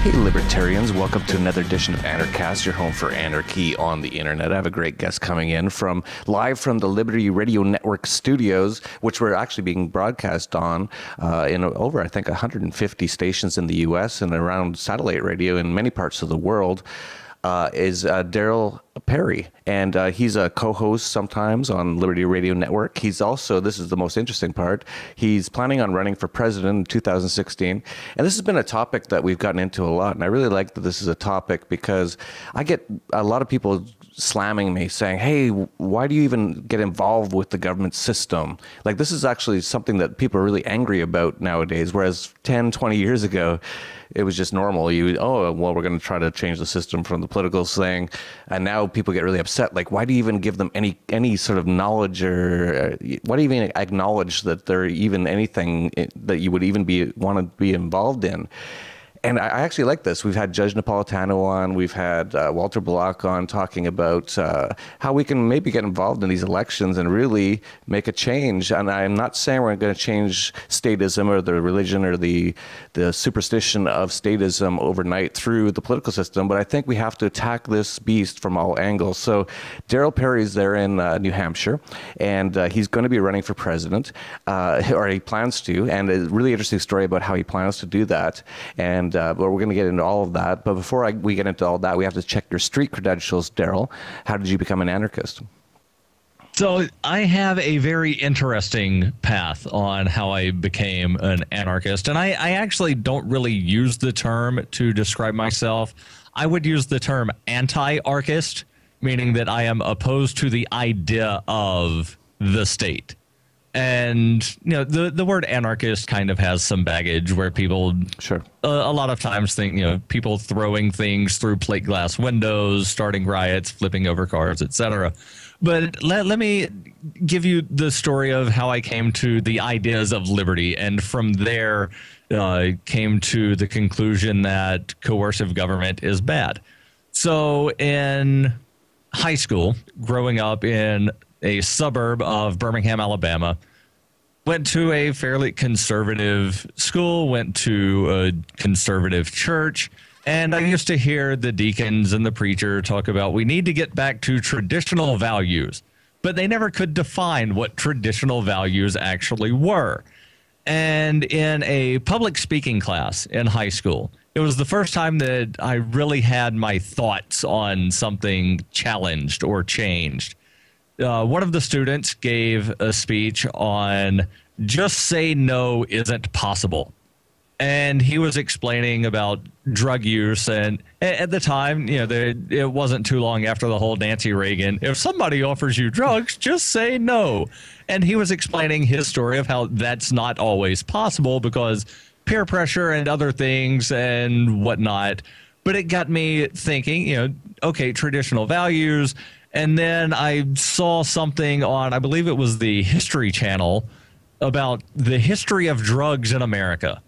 Hey libertarians, welcome to another edition of Anarchast, your home for anarchy on the internet. I have a great guest coming in live from the Liberty Radio Network studios, which we're actually being broadcast on in over, I think, 150 stations in the US and around satellite radio in many parts of the world. Is Darryl Perry, and he's a co-host sometimes on Liberty Radio Network. He's also, this is the most interesting part, he's planning on running for president in 2016, and this has been a topic that we've gotten into a lot, and I really like that this is a topic because I get a lot of people slamming me saying, hey, why do you even get involved with the government system? Like, this is actually something that people are really angry about nowadays, whereas 10, 20 years ago, it was just normal. Well, we're going to try to change the system from the political thing. And now people get really upset. Like, why do you even give them any sort of knowledge, or why do you even acknowledge that they're even anything that you would even want to be involved in? And I actually like this. We've had Judge Napolitano on. We've had Walter Block on talking about how we can maybe get involved in these elections and really make a change. And I'm not saying we're going to change statism or the religion or the superstition of statism overnight through the political system, but I think we have to attack this beast from all angles. So Darryl Perry's there in New Hampshire, and he's going to be running for president, or he plans to, and a really interesting story about how he plans to do that. And but we're going to get into all of that. But before we get into all that, we have to check your street credentials, Darryl. How did you become an anarchist? So I have a very interesting path on how I became an anarchist. And I actually don't really use the term to describe myself. I would use the term anti-archist, meaning that I am opposed to the idea of the state. And, you know, the word anarchist kind of has some baggage where people a lot of times think, you know, people throwing things through plate glass windows, starting riots, flipping over cars, etc. But let me give you the story of how I came to the ideas of liberty. And from there, came to the conclusion that coercive government is bad. So in high school, growing up in a suburb of Birmingham, Alabama, went to a fairly conservative school, went to a conservative church, and I used to hear the deacons and the preacher talk about we need to get back to traditional values, but they never could define what traditional values actually were. And in a public speaking class in high school, it was the first time that I really had my thoughts on something challenged or changed. One of the students gave a speech on just say no isn't possible. And he was explaining about drug use. And at the time, you know, it wasn't too long after the whole Nancy Reagan, if somebody offers you drugs, just say no. And he was explaining his story of how that's not always possible because peer pressure and other things and whatnot. But it got me thinking, you know, okay, traditional values. And then I saw something on, I believe it was the History Channel, about the history of drugs in America.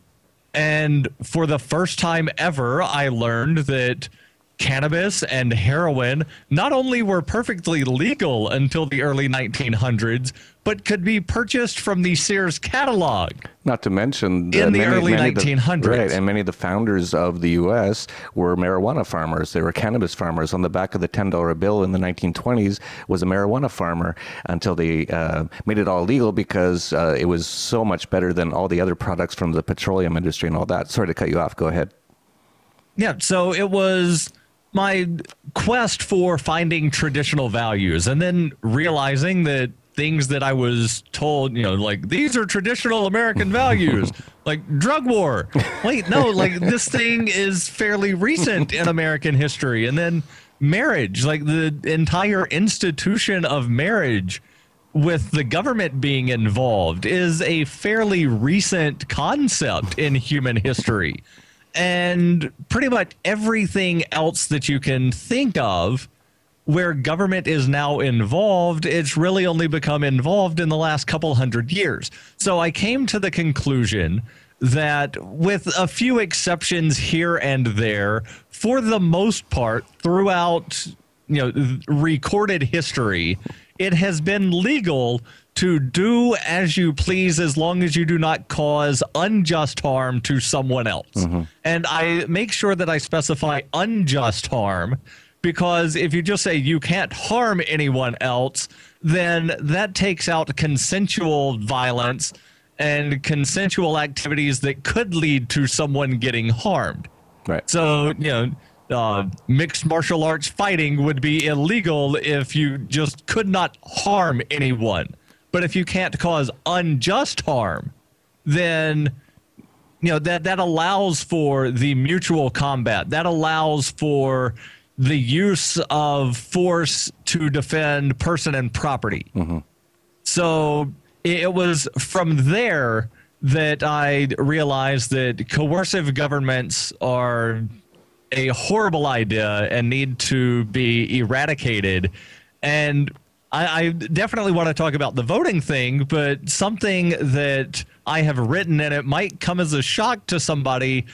And for the first time ever, I learned that cannabis and heroin not only were perfectly legal until the early 1900s, but could be purchased from the Sears catalog. Not to mention in the early 1900s. Right, and many of the founders of the U.S. were marijuana farmers. They were cannabis farmers. On the back of the $10 bill in the 1920s was a marijuana farmer until they made it all legal because it was so much better than all the other products from the petroleum industry and all that. Sorry to cut you off. Go ahead. Yeah, so it was my quest for finding traditional values and then realizing that things that I was told, you know, like these are traditional American values, like drug war. Wait, no, like this thing is fairly recent in American history. And then marriage, like the entire institution of marriage with the government being involved is a fairly recent concept in human history. And pretty much everything else that you can think of where government is now involved, it's really only become involved in the last couple hundred years. So I came to the conclusion that with a few exceptions here and there, for the most part, throughout, you know, recorded history, it has been legal to do as you please as long as you do not cause unjust harm to someone else. And I make sure that I specify unjust harm, because if you just say you can't harm anyone else, then that takes out consensual violence and consensual activities that could lead to someone getting harmed. Right. So, mixed martial arts fighting would be illegal if you just could not harm anyone. But if you can't cause unjust harm, then that allows for the mutual combat. That allows for the use of force to defend person and property. So it was from there that I realized that coercive governments are a horrible idea and need to be eradicated. And I definitely want to talk about the voting thing, but something that I have written, and it might come as a shock to somebody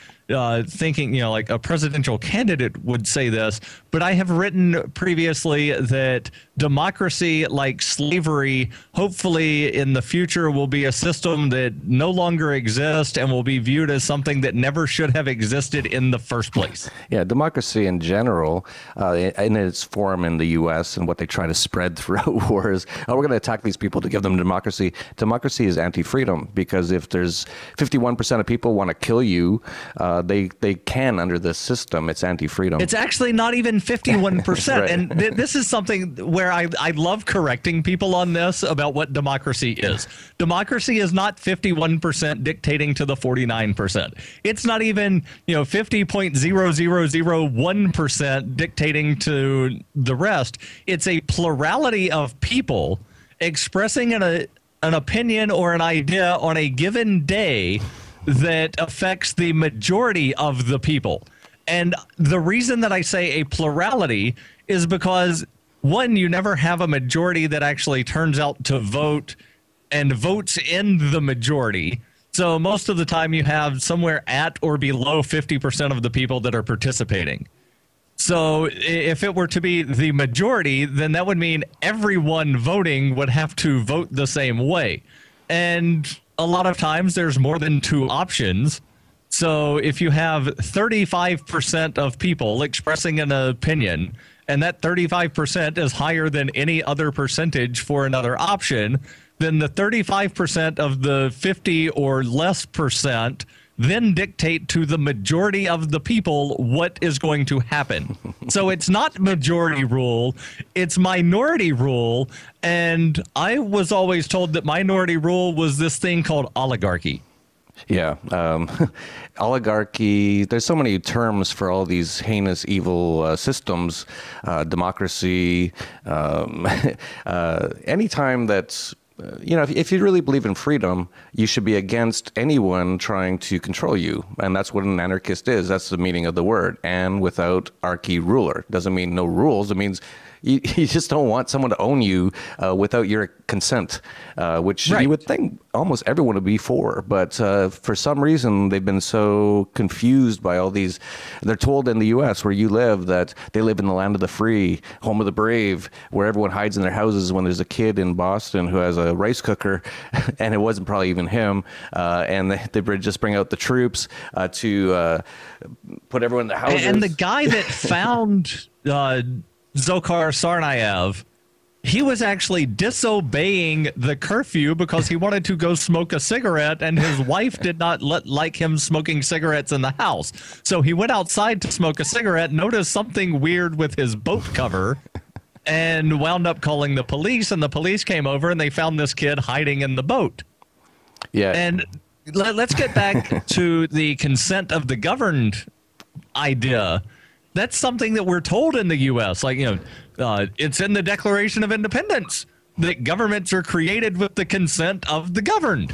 thinking, like a presidential candidate would say this, but I have written previously that democracy, like slavery, hopefully in the future will be a system that no longer exists and will be viewed as something that never should have existed in the first place. Yeah, democracy in general, in its form in the U.S. and what they try to spread throughout wars, we're going to attack these people to give them democracy. Democracy is anti-freedom, because if there's 51% of people want to kill you, they can under this system. It's anti-freedom. It's actually not even 51%. Right. And this is something where I love correcting people on this about what democracy is. Democracy is not 51% dictating to the 49%. It's not even 50.0001% dictating to the rest. It's a plurality of people expressing an opinion or an idea on a given day that affects the majority of the people. And the reason that I say a plurality is because, one, you never have a majority that actually turns out to vote and votes in the majority. So most of the time you have somewhere at or below 50% of the people that are participating. So if it were to be the majority, then that would mean everyone voting would have to vote the same way. And a lot of times there's more than two options. So if you have 35% of people expressing an opinion, and that 35% is higher than any other percentage for another option, then the 35% of the 50 or less percent then dictate to the majority of the people what is going to happen. So it's not majority rule, it's minority rule. And I was always told that minority rule was this thing called oligarchy. Yeah. Oligarchy, there's so many terms for all these heinous, evil systems, democracy, anytime that's, if you really believe in freedom, you should be against anyone trying to control you. And that's what an anarchist is. That's the meaning of the word. And without archy ruler. Doesn't mean no rules. It means you just don't want someone to own you without your consent, which you would think almost everyone would be for. But for some reason, they've been so confused by all these. They're told in the U.S. where you live that they live in the land of the free, home of the brave, where everyone hides in their houses when there's a kid in Boston who has a rice cooker, and it wasn't probably even him. And they just bring out the troops to put everyone in their houses. And the guy that found Dzhokhar Tsarnaev, he was actually disobeying the curfew because he wanted to go smoke a cigarette, and his wife did not like him smoking cigarettes in the house. So he went outside to smoke a cigarette, noticed something weird with his boat cover, and wound up calling the police, and the police came over and they found this kid hiding in the boat. Yeah. And let's get back to the consent of the governed idea. That's something that we're told in the U.S. It's in the Declaration of Independence that governments are created with the consent of the governed.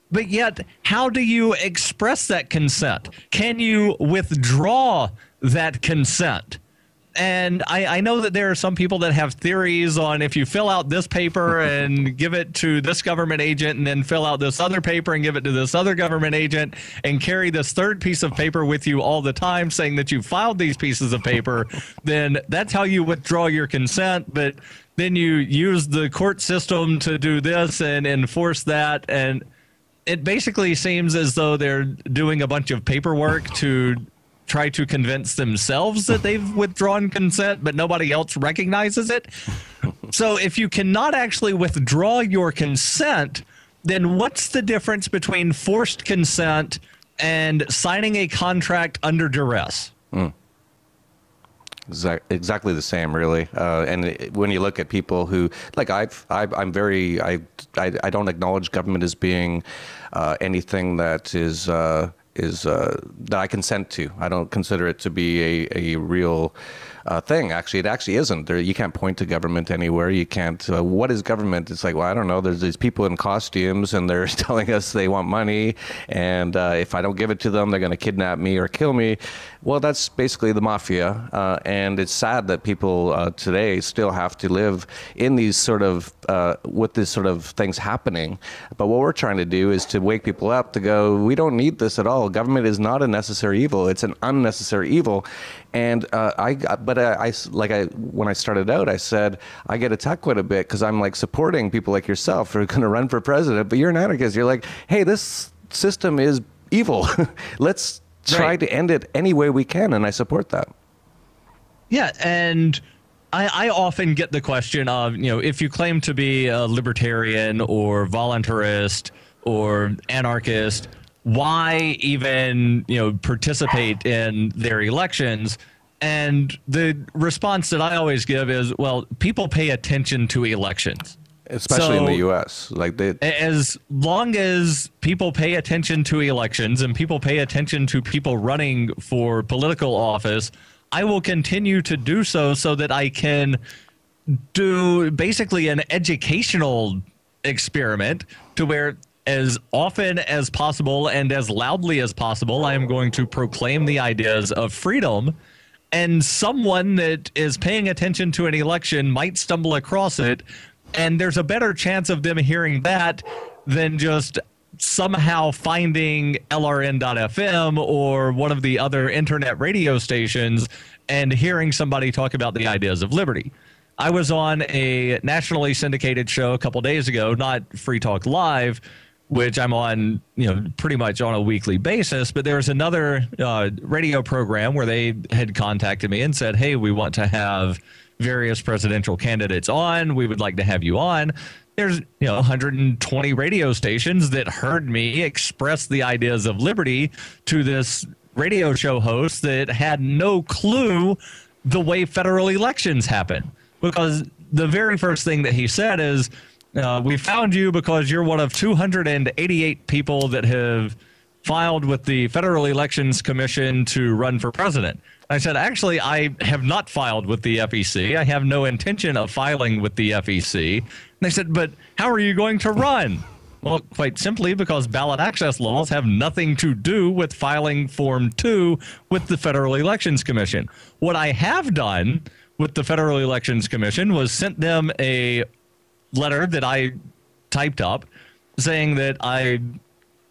But yet, how do you express that consent? Can you withdraw that consent? And I know that there are some people that have theories on if you fill out this paper and give it to this government agent and then fill out this other paper and give it to this other government agent and carry this third piece of paper with you all the time saying that you filed these pieces of paper, then that's how you withdraw your consent. But then you use the court system to do this and enforce that. And it basically seems as though they're doing a bunch of paperwork to try to convince themselves that they've withdrawn consent, but nobody else recognizes it. So if you cannot actually withdraw your consent, then what's the difference between forced consent and signing a contract under duress? Exactly the same, really. When you look at people who, like, I don't acknowledge government as being anything that is that I consent to. I don't consider it to be a real thing. Actually, it actually isn't. You can't point to government anywhere. You can't. What is government? It's like, well, I don't know. There's these people in costumes, and they're telling us they want money, and if I don't give it to them, they're going to kidnap me or kill me. Well, that's basically the mafia, and it's sad that people today still have to live in these sort of with this sort of things happening. But what we're trying to do is to wake people up to go, we don't need this at all. Government is not a necessary evil; it's an unnecessary evil. And when I started out, I said I get attacked quite a bit because I'm like supporting people like yourself who are going to run for president. But you're an anarchist. You're like, hey, this system is evil. Let's try to end it any way we can, and I support that. Yeah, and I often get the question of, if you claim to be a libertarian or voluntarist or anarchist, why even, participate in their elections? And the response that I always give is, well, people pay attention to elections. Especially in the U.S. As long as people pay attention to elections and people pay attention to people running for political office, I will continue to do so that I can do basically an educational experiment to where as often as possible and as loudly as possible, I am going to proclaim the ideas of freedom. And someone that is paying attention to an election might stumble across it, and there's a better chance of them hearing that than just somehow finding LRN.FM or one of the other internet radio stations and hearing somebody talk about the ideas of liberty. I was on a nationally syndicated show a couple days ago, not Free Talk Live, which I'm on, pretty much on a weekly basis. But there was another radio program where they had contacted me and said, hey, we want to have various presidential candidates on. We would like to have you on. There's 120 radio stations that heard me express the ideas of liberty to this radio show host that had no clue the way federal elections happen. Because the very first thing that he said is, we found you because you're one of 288 people that have filed with the Federal Elections Commission to run for president. I said, actually, I have not filed with the FEC. I have no intention of filing with the FEC. And they said, but how are you going to run? Well, quite simply because ballot access laws have nothing to do with filing Form 2 with the Federal Elections Commission. What I have done with the Federal Elections Commission was sent them a letter that I typed up saying that I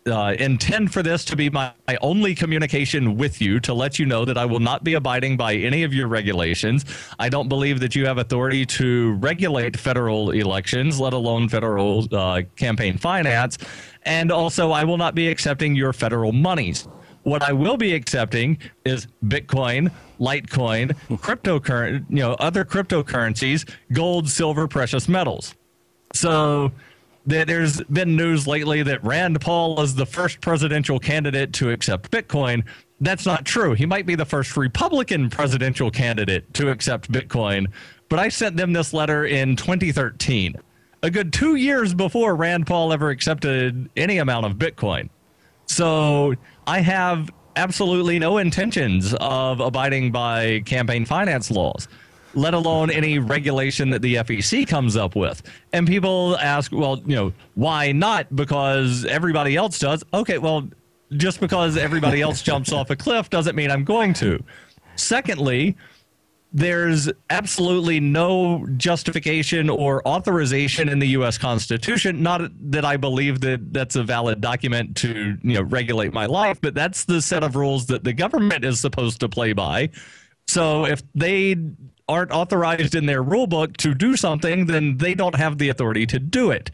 intend for this to be my only communication with you, to let you know that I will not be abiding by any of your regulations. I don't believe that you have authority to regulate federal elections, let alone federal campaign finance. And also, I will not be accepting your federal monies. What I will be accepting is Bitcoin, Litecoin, cryptocurrency, other cryptocurrencies, gold, silver, precious metals. So there's been news lately that Rand Paul is the first presidential candidate to accept Bitcoin. That's not true. He might be the first Republican presidential candidate to accept Bitcoin. But I sent them this letter in 2013, a good 2 years before Rand Paul ever accepted any amount of Bitcoin. So I have absolutely no intentions of abiding by campaign finance laws, let alone any regulation that the FEC comes up with. And people ask, well, why not? Because everybody else does. Okay, well, just because everybody else jumps off a cliff doesn't mean I'm going to. Secondly, there's absolutely no justification or authorization in the U.S. Constitution. Not that I believe that that's a valid document to, regulate my life, but that's the set of rules that the government is supposed to play by. So if they aren't authorized in their rule book to do something, then they don't have the authority to do it.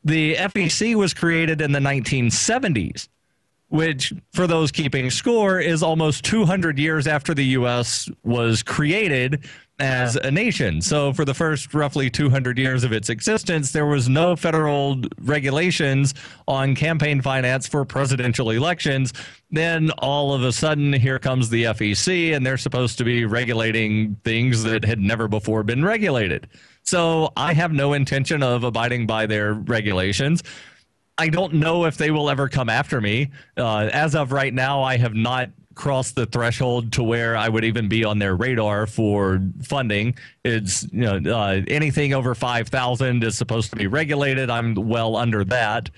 The FEC was created in the 1970s, which, for those keeping score, is almost 200 years after the U.S. was created as a nation. So for the first roughly 200 years of its existence, there was no federal regulations on campaign finance for presidential elections. Then all of a sudden, here comes the FEC, and they're supposed to be regulating things that had never before been regulated. So I have no intention of abiding by their regulations. I don't know if they will ever come after me. As of right now, I have not crossed the threshold to where I would even be on their radar for funding. It's, anything over 5,000 is supposed to be regulated. I'm well under that.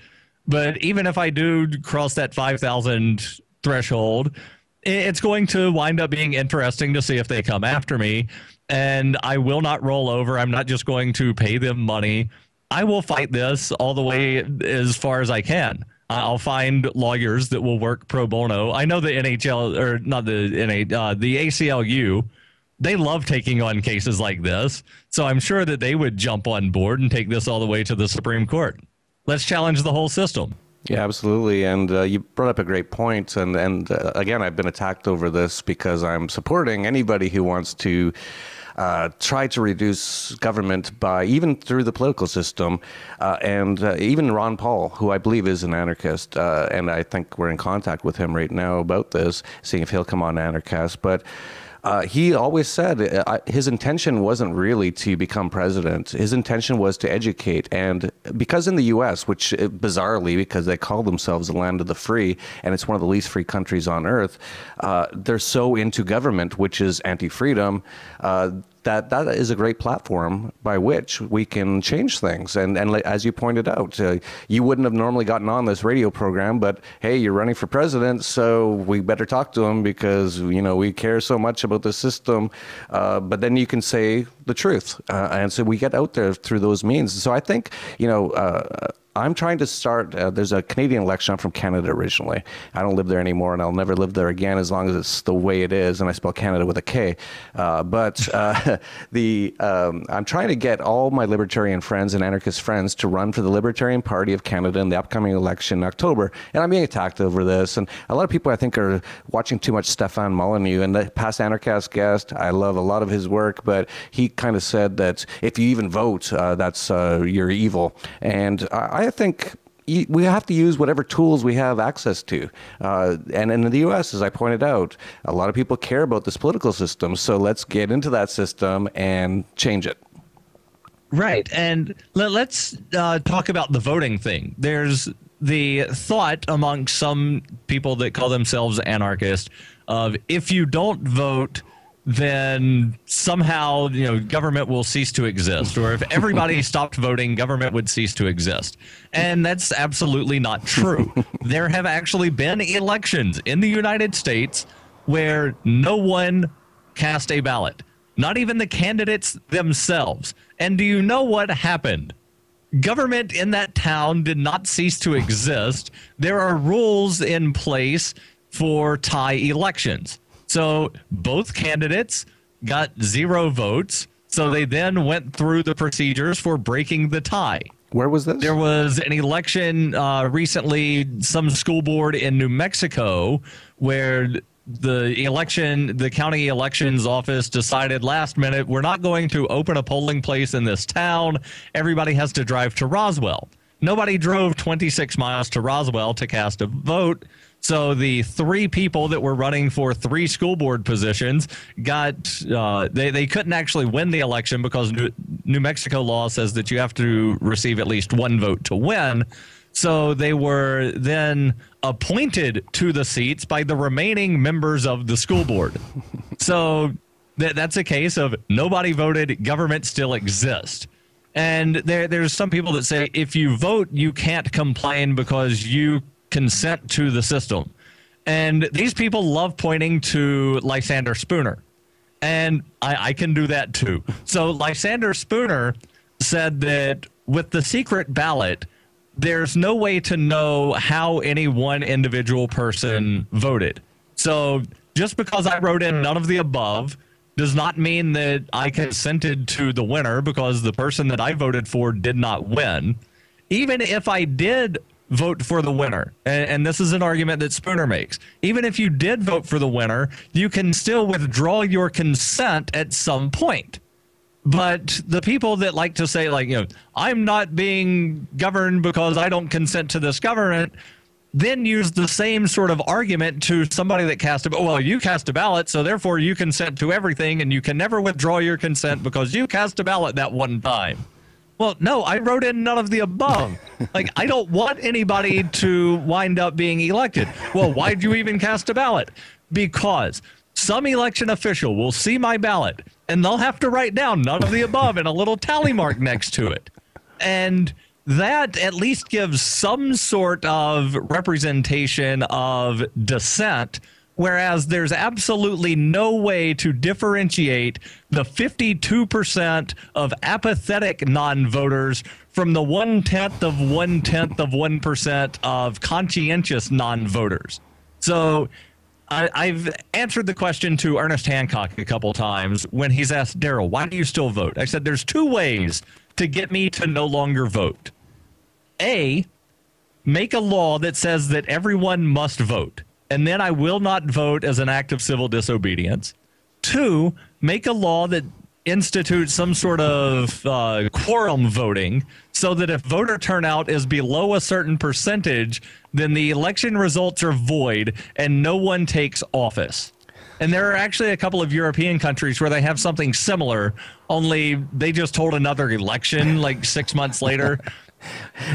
But even if I do cross that 5,000 threshold, it's going to wind up being interesting to see if they come after me. And I will not roll over. I'm not just going to pay them money. I will fight this all the way as far as I can. I'll find lawyers that will work pro bono. I know the NHL, or not the the ACLU, they love taking on cases like this. So I'm sure that they would jump on board and take this all the way to the Supreme Court. Let's challenge the whole system. Yeah, absolutely. And you brought up a great point. And again, I've been attacked over this because I'm supporting anybody who wants to try to reduce government by even through the political system. And even Ron Paul, who I believe is an anarchist, and I think we're in contact with him right now about this, seeing if he'll come on Anarchast. But he always said his intention wasn't really to become president. His intention was to educate. And because in the U.S., which bizarrely, because they call themselves the land of the free, and it's one of the least free countries on earth, they're so into government, which is anti-freedom, that is a great platform by which we can change things. And as you pointed out, you wouldn't have normally gotten on this radio program, but hey, you're running for president, so we better talk to him because, we care so much about the system. But then you can say the truth. And so we get out there through those means. So I think, I'm trying to start, there's a Canadian election. I'm from Canada originally. I don't live there anymore, and I'll never live there again as long as it's the way it is, and I spell Canada with a K. But I'm trying to get all my libertarian friends and anarchist friends to run for the Libertarian Party of Canada in the upcoming election in October. And I'm being attacked over this. And a lot of people, I think, are watching too much Stefan Molyneux. And the past Anarchast guest, I love a lot of his work, but he kind of said that if you even vote, that's you're evil. And I think we have to use whatever tools we have access to. And in the U.S., as I pointed out, a lot of people care about this political system. So let's get into that system and change it. Right. And let's talk about the voting thing. There's the thought among some people that call themselves anarchists of if you don't vote, then somehow, government will cease to exist. Or if everybody stopped voting, government would cease to exist. And that's absolutely not true. There have actually been elections in the United States where no one cast a ballot, not even the candidates themselves. And do you know what happened? Government in that town did not cease to exist. There are rules in place for tie elections. So both candidates got 0 votes. So they then went through the procedures for breaking the tie. Where was this? There was an election recently, some school board in New Mexico, where the county elections office decided last minute, we're not going to open a polling place in this town. Everybody has to drive to Roswell. Nobody drove 26 miles to Roswell to cast a vote. So the 3 people that were running for 3 school board positions got they couldn't actually win the election because New Mexico law says that you have to receive at least 1 vote to win. So they were then appointed to the seats by the remaining members of the school board. So that's a case of nobody voted, government still exists. And there's some people that say if you vote, you can't complain because you consent to the system. And these people love pointing to Lysander Spooner. And I can do that too. So Lysander Spooner said that with the secret ballot, there's no way to know how any one individual person voted. So just because I wrote in none of the above does not mean that I consented to the winner because the person that I voted for did not win. Even if I did vote for the winner, and this is an argument that Spooner makes, even if you did vote for the winner, you can still withdraw your consent at some point. But the people that like to say, like, I'm not being governed because I don't consent to this government, then use the same sort of argument to somebody that cast a ballot. Well, you cast a ballot, so therefore you consent to everything, and you can never withdraw your consent because you cast a ballot that one time. Well, no, I wrote in none of the above. Like, I don't want anybody to wind up being elected. Well, why'd you even cast a ballot? Because some election official will see my ballot, and they'll have to write down none of the above and a little tally mark next to it. And that at least gives some sort of representation of dissent, whereas there's absolutely no way to differentiate the 52% of apathetic non-voters from the 1/10 of 1/10 of 1% of conscientious non-voters. So I've answered the question to Ernest Hancock a couple times when he's asked, Darryl, why do you still vote? I said, there's two ways to get me to no longer vote. A, make a law that says that everyone must vote, and then I will not vote as an act of civil disobedience. Two, make a law that institutes some sort of quorum voting so that if voter turnout is below a certain percentage, then the election results are void and no one takes office. And there are actually a couple of European countries where they have something similar, only they just hold another election like 6 months later.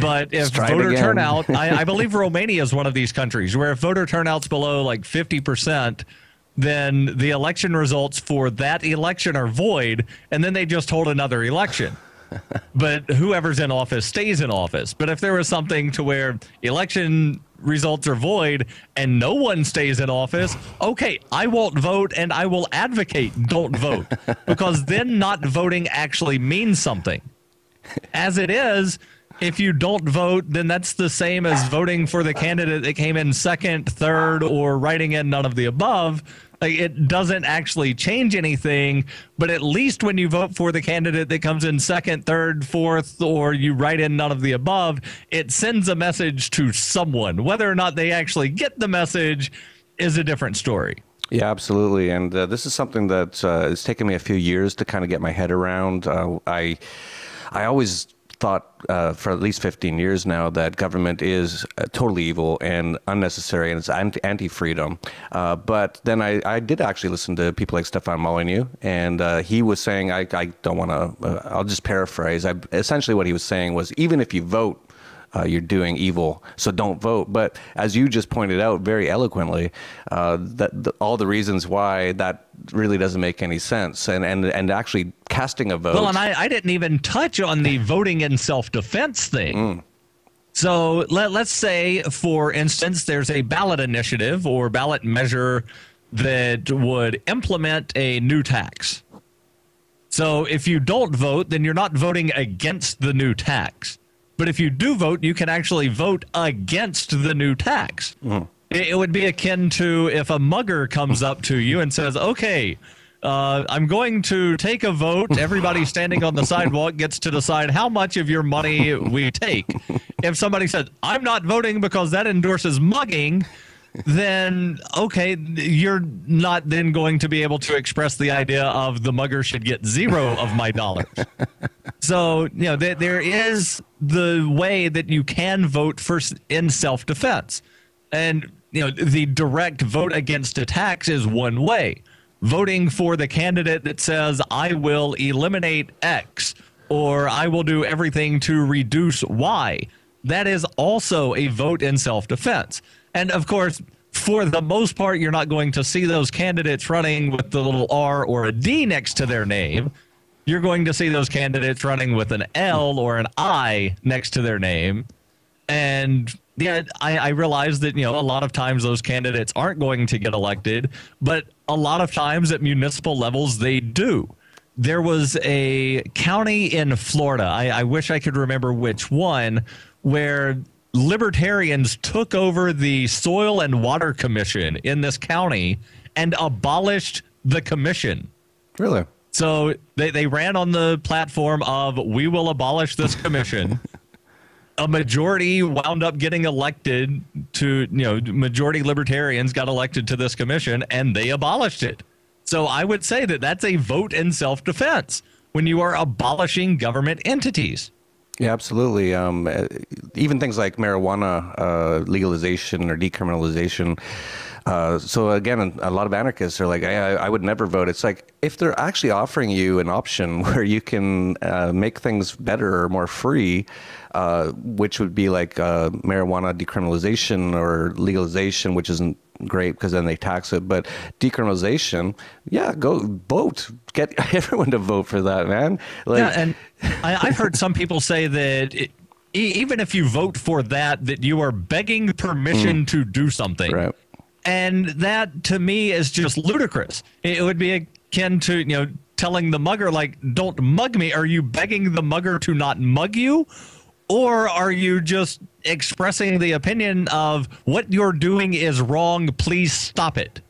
But if voter turnout, I believe Romania is one of these countries where if voter turnout's below like 50%, then the election results for that election are void, and then they just hold another election. But whoever's in office stays in office. But if there was something to where election results are void and no one stays in office, okay, I won't vote and I will advocate don't vote, because then not voting actually means something. As it is, if you don't vote, then that's the same as voting for the candidate that came in second, third, or writing in none of the above. Like, it doesn't actually change anything, but at least when you vote for the candidate that comes in second, third, fourth, or you write in none of the above, it sends a message to someone. Whether or not they actually get the message is a different story. Yeah, absolutely. And this is something that it's taken me a few years to kind of get my head around. I always thought for at least 15 years now that government is totally evil and unnecessary, and it's anti-freedom. But then I did actually listen to people like Stefan Molyneux, and he was saying, I don't want to, I'll just paraphrase. Essentially what he was saying was, even if you vote, you're doing evil, so don't vote. But as you just pointed out very eloquently, all the reasons why that really doesn't make any sense, and actually casting a vote. Well, and I didn't even touch on the voting in self-defense thing. So let's say, for instance, there's a ballot initiative or ballot measure that would implement a new tax. So if you don't vote, then you're not voting against the new tax. But if you do vote, you can actually vote against the new tax. It would be akin to if a mugger comes up to you and says, okay, I'm going to take a vote. Everybody standing on the sidewalk gets to decide how much of your money we take. If somebody says, I'm not voting because that endorses mugging, then, okay, you're not then going to be able to express the idea of the mugger should get 0 of my dollars. So, there is the way that you can vote in self-defense. And, the direct vote against a tax is one way. Voting for the candidate that says, I will eliminate X, or I will do everything to reduce Y, that is also a vote in self-defense. And, of course, for the most part, you're not going to see those candidates running with the little R or a D next to their name. You're going to see those candidates running with an L or an I next to their name. And yeah, I realize that, a lot of times those candidates aren't going to get elected, but a lot of times at municipal levels, they do. There was a county in Florida, I wish I could remember which one, where libertarians took over the Soil and Water Commission in this county and abolished the commission. Really? So they ran on the platform of, we will abolish this commission. A majority wound up getting elected to, majority libertarians got elected to this commission, and they abolished it. So I would say that that's a vote in self-defense when you are abolishing government entities. Yeah, absolutely. Even things like marijuana legalization or decriminalization. So again, a lot of anarchists are like, I would never vote. It's like, if they're actually offering you an option where you can make things better or more free, which would be like marijuana decriminalization or legalization, which isn't great because then they tax it, but decriminalization, yeah, go vote. Get everyone to vote for that, man. Like, yeah, and I've heard some people say that even if you vote for that, that you are begging permission to do something. Right. And that, to me, is just ludicrous. It would be akin to, telling the mugger, like, don't mug me. Are you begging the mugger to not mug you? Or are you just expressing the opinion of what you're doing is wrong, please stop it?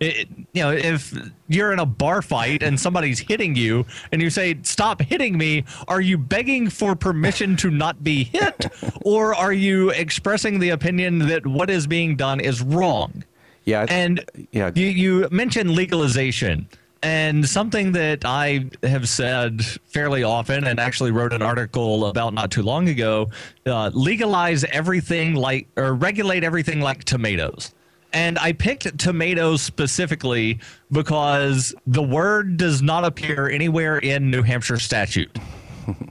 If you're in a bar fight and somebody's hitting you and you say, stop hitting me, are you begging for permission to not be hit? Or are you expressing the opinion that what is being done is wrong? Yeah. And yeah. You mentioned legalization. And something that I have said fairly often, and actually wrote an article about not too long ago, legalize everything or regulate everything like tomatoes. And I picked tomatoes specifically because the word does not appear anywhere in New Hampshire statute.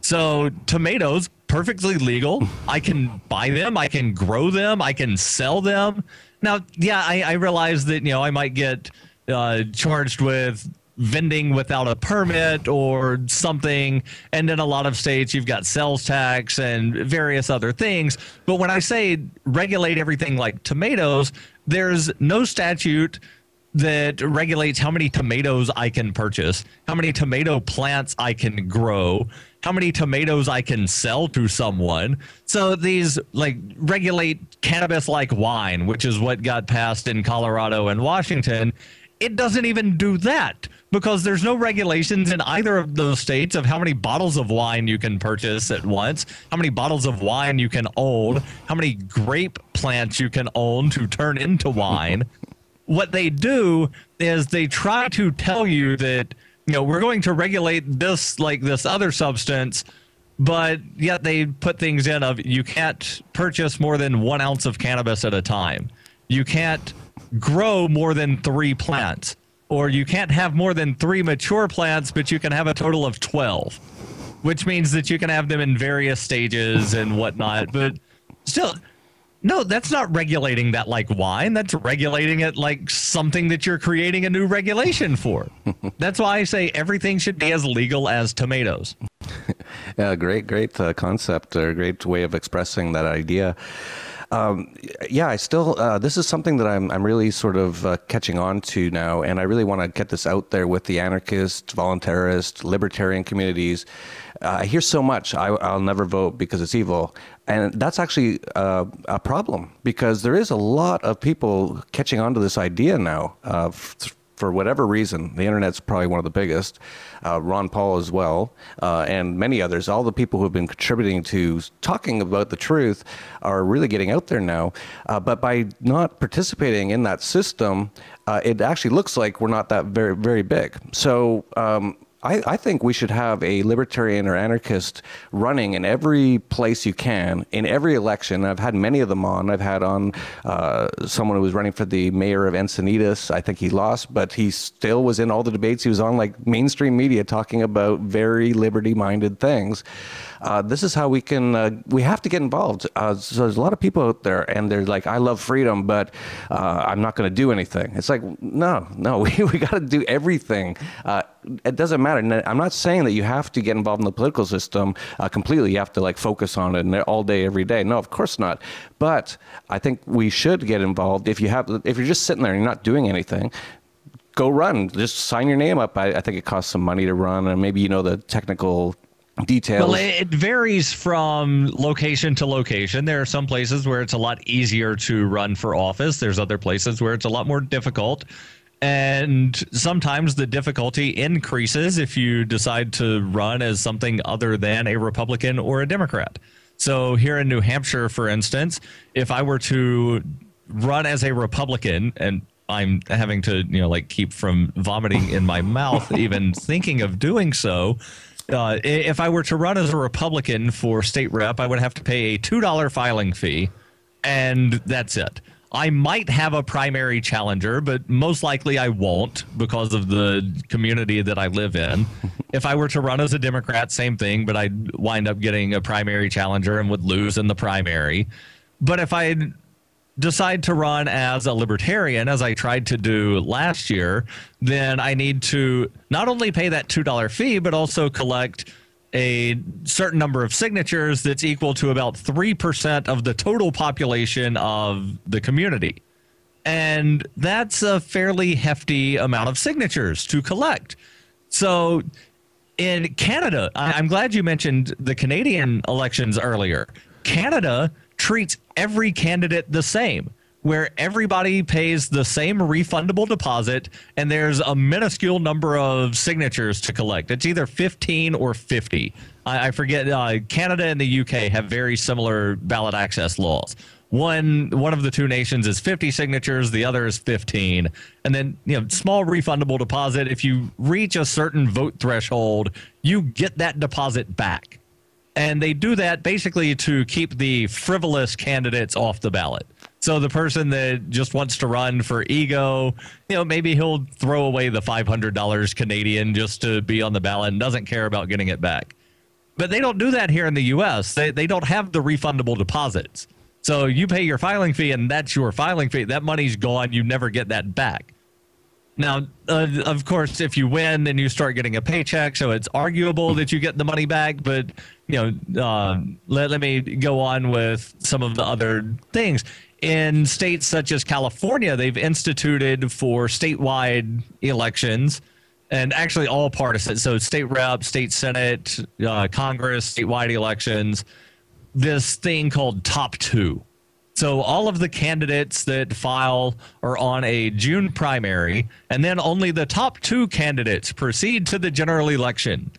So tomatoes, perfectly legal. I can buy them. I can grow them. I can sell them. Now, yeah, I realize that, I might get charged with vending without a permit or something. And in a lot of states, you've got sales tax and various other things. But when I say regulate everything like tomatoes, there's no statute that regulates how many tomatoes I can purchase, how many tomato plants I can grow, how many tomatoes I can sell to someone. So these regulate cannabis like wine, which is what got passed in Colorado and Washington. It doesn't even do that because there's no regulations in either of those states of how many bottles of wine you can purchase at once, how many bottles of wine you can own, how many grape plants you can own to turn into wine. What they do is they try to tell you that, we're going to regulate this like this other substance, but yet they put things in of you can't purchase more than 1 ounce of cannabis at a time. You can't grow more than 3 plants, or you can't have more than 3 mature plants, but you can have a total of 12, which means that you can have them in various stages and whatnot. But still, no, that's not regulating that like wine. That's regulating it like something that you're creating a new regulation for. That's why I say everything should be as legal as tomatoes. Yeah, great concept, or a great way of expressing that idea. Yeah, I still, this is something that I'm really sort of catching on to now, and I really want to get this out there with the anarchist, voluntarist, libertarian communities. I hear so much, I'll never vote because it's evil. And that's actually a problem, because there is a lot of people catching on to this idea now for whatever reason. The internet's probably one of the biggest. Ron Paul as well, and many others. All the people who have been contributing to talking about the truth are really getting out there now. But by not participating in that system, it actually looks like we're not that very, very big. So I think we should have a libertarian or anarchist running in every place you can, in every election. I've had many of them on. I've had on someone who was running for the mayor of Encinitas. I think he lost, but he still was in all the debates. He was on like mainstream media talking about very liberty-minded things. This is how we can, we have to get involved. So there's a lot of people out there and they're like, I love freedom, but I'm not going to do anything. It's like, no, we got to do everything. It doesn't matter. And I'm not saying that you have to get involved in the political system completely. You have to like focus on it and all day, every day. No, of course not. But I think we should get involved. If you're just sitting there and you're not doing anything, go run. Just sign your name up. I think it costs some money to run, and maybe the technical details. Well, it varies from location to location. There are some places where it's a lot easier to run for office. There's other places where it's a lot more difficult. And sometimes the difficulty increases if you decide to run as something other than a Republican or a Democrat. So here in New Hampshire, for instance, if I were to run as a Republican, and I'm having to, like keep from vomiting in my mouth, even thinking of doing so. If I were to run as a Republican for state rep, I would have to pay a $2 filing fee, and that's it. I might have a primary challenger, but most likely I won't because of the community that I live in. If I were to run as a Democrat, same thing, but I'd wind up getting a primary challenger and would lose in the primary. But if I decide to run as a libertarian, as I tried to do last year, then I need to not only pay that $2 fee, but also collect a certain number of signatures that's equal to about 3% of the total population of the community. And that's a fairly hefty amount of signatures to collect. So in Canada, I'm glad you mentioned the Canadian elections earlier. Canada treats every candidate the same, where everybody pays the same refundable deposit, and there's a minuscule number of signatures to collect. It's either 15 or 50. I forget. Canada and the UK have very similar ballot access laws. One of the two nations is 50 signatures, the other is 15. And then, small refundable deposit. If you reach a certain vote threshold, you get that deposit back. And they do that basically to keep the frivolous candidates off the ballot. So the person that just wants to run for ego, maybe he'll throw away the $500 Canadian just to be on the ballot and doesn't care about getting it back. But they don't do that here in the U.S. They don't have the refundable deposits. So you pay your filing fee, and that's your filing fee. That money's gone. You never get that back. Now, of course, if you win, then you start getting a paycheck, so it's arguable that you get the money back. But, let me go on with some of the other things. In states such as California, they've instituted for statewide elections, and actually all partisan, so state rep, state senate, Congress, statewide elections, this thing called top two. So all of the candidates that file are on a June primary, and then only the top two candidates proceed to the general election.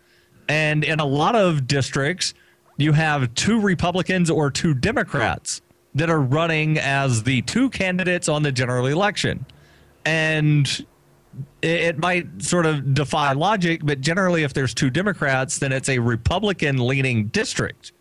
And in a lot of districts, you have two Republicans or two Democrats that are running as the two candidates on the general election. And it might sort of defy logic, but generally if there's two Democrats, then it's a Republican-leaning district.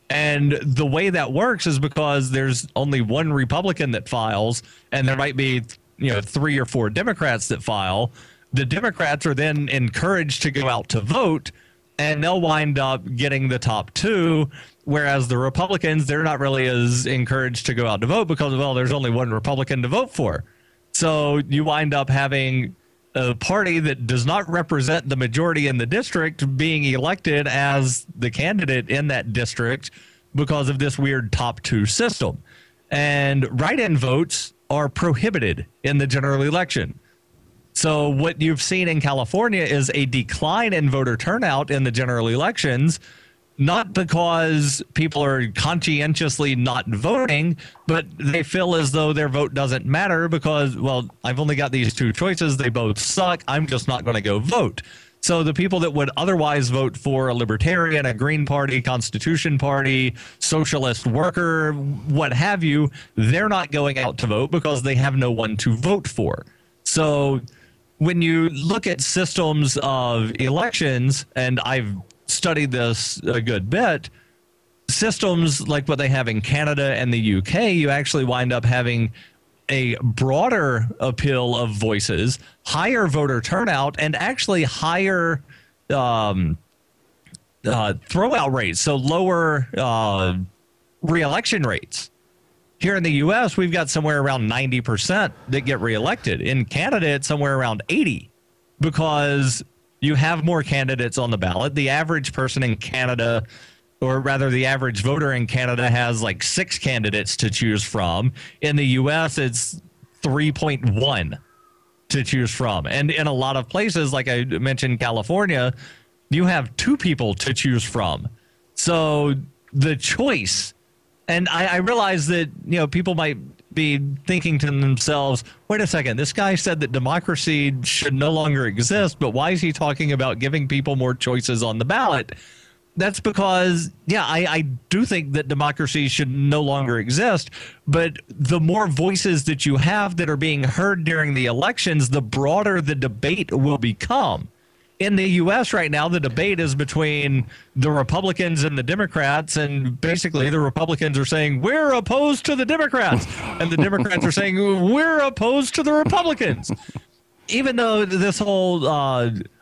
And the way that works is because there's only one Republican that files, and there might be, 3 or 4 Democrats that file. The Democrats are then encouraged to go out to vote, and they'll wind up getting the top two, whereas the Republicans, they're not really as encouraged to go out to vote because, well, there's only one Republican to vote for. So you wind up having a party that does not represent the majority in the district being elected as the candidate in that district because of this weird top two system. And write-in votes are prohibited in the general election. So what you've seen in California is a decline in voter turnout in the general elections, not because people are conscientiously not voting, but they feel as though their vote doesn't matter because, well, I've only got these two choices. They both suck. I'm just not going to go vote. So the people that would otherwise vote for a libertarian, a Green Party, Constitution Party, socialist worker, what have you, they're not going out to vote because they have no one to vote for. So when you look at systems of elections, and I've studied this a good bit, systems like what they have in Canada and the UK, you actually wind up having a broader appeal of voices, higher voter turnout, and actually higher throwout rates, so lower re-election rates. Here in the U.S., we've got somewhere around 90% that get reelected. In Canada, it's somewhere around 80 because you have more candidates on the ballot. The average person in Canada, or rather the average voter in Canada, has like 6 candidates to choose from. In the U.S., it's 3.1 to choose from. And in a lot of places, like I mentioned, California, you have 2 people to choose from. So the choice, and I realize that, people might be thinking to themselves, wait a second, this guy said that democracy should no longer exist, but why is he talking about giving people more choices on the ballot? That's because, yeah, I do think that democracy should no longer exist, but the more voices that you have that are being heard during the elections, the broader the debate will become. In the U.S. right now, the debate is between the Republicans and the Democrats, and basically the Republicans are saying, we're opposed to the Democrats, and the Democrats are saying, we're opposed to the Republicans. Even though this whole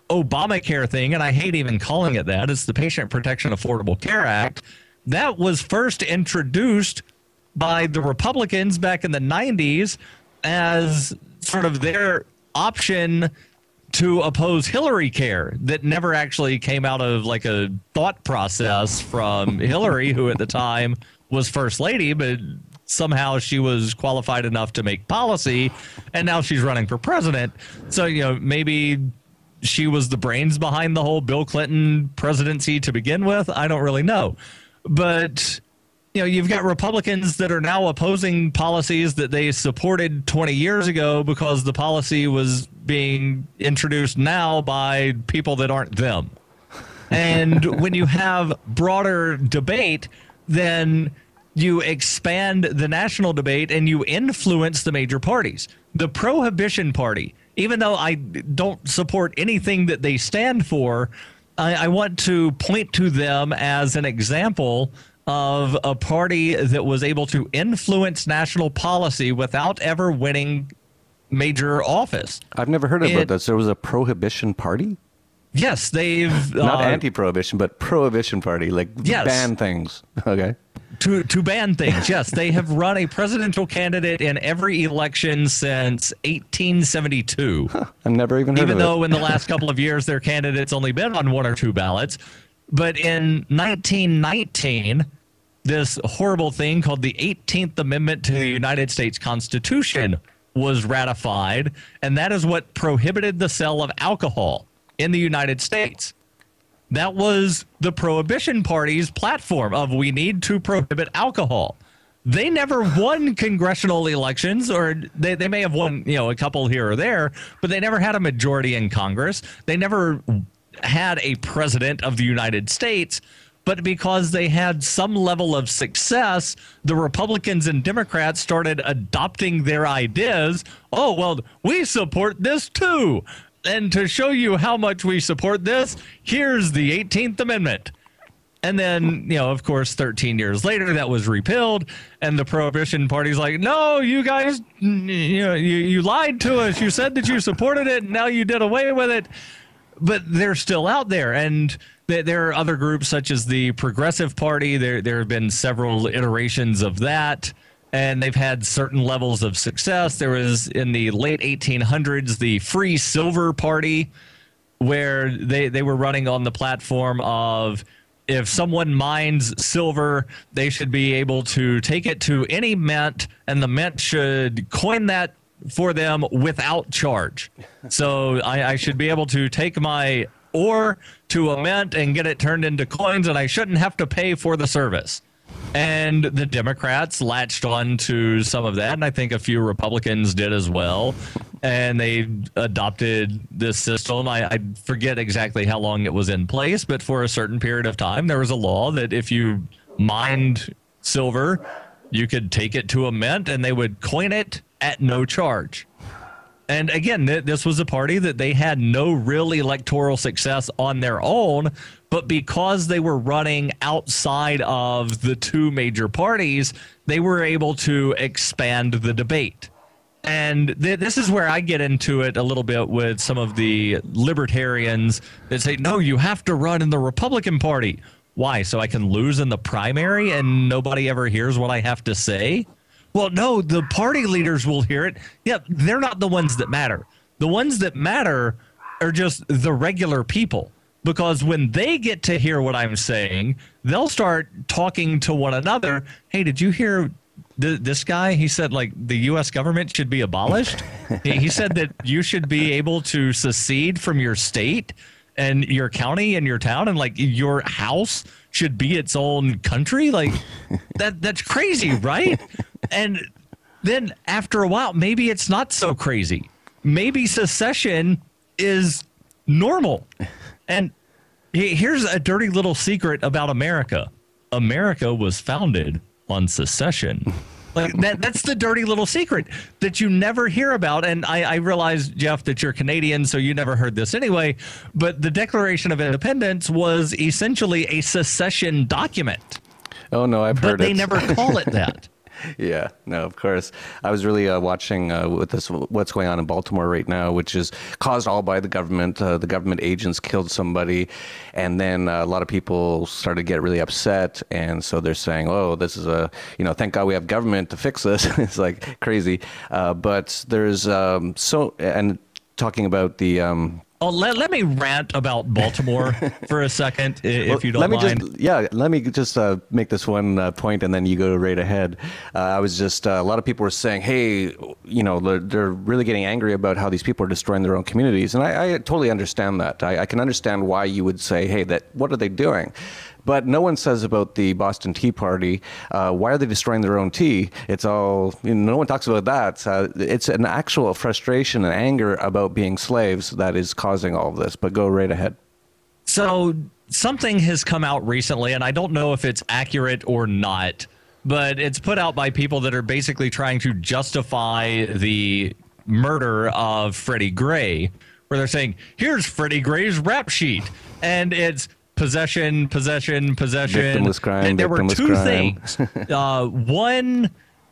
Obamacare thing, and I hate even calling it that, it's the Patient Protection Affordable Care Act, that was first introduced by the Republicans back in the 90s as sort of their option to oppose Hillary care that never actually came out of like a thought process from Hillary, who at the time was first lady, but somehow she was qualified enough to make policy, and now she's running for president. So, you know, maybe she was the brains behind the whole Bill Clinton presidency to begin with. I don't really know. But, you know, you've got Republicans that are now opposing policies that they supported 20 years ago because the policy was being introduced now by people that aren't them. And when you have broader debate, then you expand the national debate and you influence the major parties. The Prohibition Party, even though I don't support anything that they stand for, I want to point to them as an example of a party that was able to influence national policy without ever winning major office. I've never heard about this. There was a Prohibition Party? Yes, they've... Not anti-prohibition, but Prohibition Party, like yes. Ban things. Okay. To ban things, yes. They have run a presidential candidate in every election since 1872. Huh, I've never even heard of it. Even though in the last couple of years their candidate's only been on one or two ballots. But in 1919, this horrible thing called the 18th Amendment to the United States Constitution was ratified, and that is what prohibited the sale of alcohol in the United States. That was the Prohibition Party's platform of we need to prohibit alcohol. They never won congressional elections, or they may have won, you know, a couple here or there, but they never had a majority in Congress. They never had a president of the United States, but because they had some level of success, the Republicans and Democrats started adopting their ideas. Oh, well, we support this too. And to show you how much we support this, here's the 18th Amendment. And then, you know, of course, 13 years later, that was repealed. And the Prohibition Party's like, no, you guys, you know, you lied to us. You said that you supported it, and now you did away with it. But they're still out there. And there are other groups such as the Progressive Party. There have been several iterations of that, and they've had certain levels of success. There was, in the late 1800s, the Free Silver Party, where they were running on the platform of if someone mines silver, they should be able to take it to any mint, and the mint should coin that for them without charge. So I should be able to take my ore to a mint and get it turned into coins, and I shouldn't have to pay for the service. And the Democrats latched on to some of that, and I think a few Republicans did as well. And they adopted this system. I forget exactly how long it was in place, but for a certain period of time, there was a law that if you mined silver, you could take it to a mint, and they would coin it at no charge. And again, this was a party that they had no real electoral success on their own, but because they were running outside of the two major parties, they were able to expand the debate. And this is where I get into it a little bit with some of the libertarians that say, no, you have to run in the Republican Party. Why? So I can lose in the primary and nobody ever hears what I have to say? Well, no, the party leaders will hear it. Yeah, they're not the ones that matter. The ones that matter are just the regular people, because when they get to hear what I'm saying, they'll start talking to one another. Hey, did you hear this guy? He said, like, the U.S. government should be abolished. He said that you should be able to secede from your state and your county and your town, and like your house should be its own country. Like that's crazy, right? And then after a while, maybe it's not so crazy. Maybe secession is normal. And here's a dirty little secret about America. America was founded on secession. Like that's the dirty little secret that you never hear about. And I realize, Jeff, that you're Canadian, so you never heard this anyway. But the Declaration of Independence was essentially a secession document. Oh, no, I've heard it. But they never call it that. Yeah, no, of course. I was really watching what's going on in Baltimore right now, which is caused all by the government. The government agents killed somebody, and then a lot of people started to get really upset, and so they're saying, "Oh, this is thank God we have government to fix this." It's like crazy, but there's and talking about the. Oh, let me rant about Baltimore for a second, if you don't mind. Let me just make this one point, and then you go right ahead. I was just a lot of people were saying, hey, they're really getting angry about how these people are destroying their own communities, and I totally understand that. I can understand why you would say, hey, what are they doing? But no one says about the Boston Tea Party. Why are they destroying their own tea? It's all, no one talks about that. It's an actual frustration and anger about being slaves that is causing all of this. But go right ahead. So something has come out recently, and I don't know if it's accurate or not, but it's put out by people that are basically trying to justify the murder of Freddie Gray, where they're saying, here's Freddie Gray's rap sheet. And it's possession. Victimless crime. And there were two things. One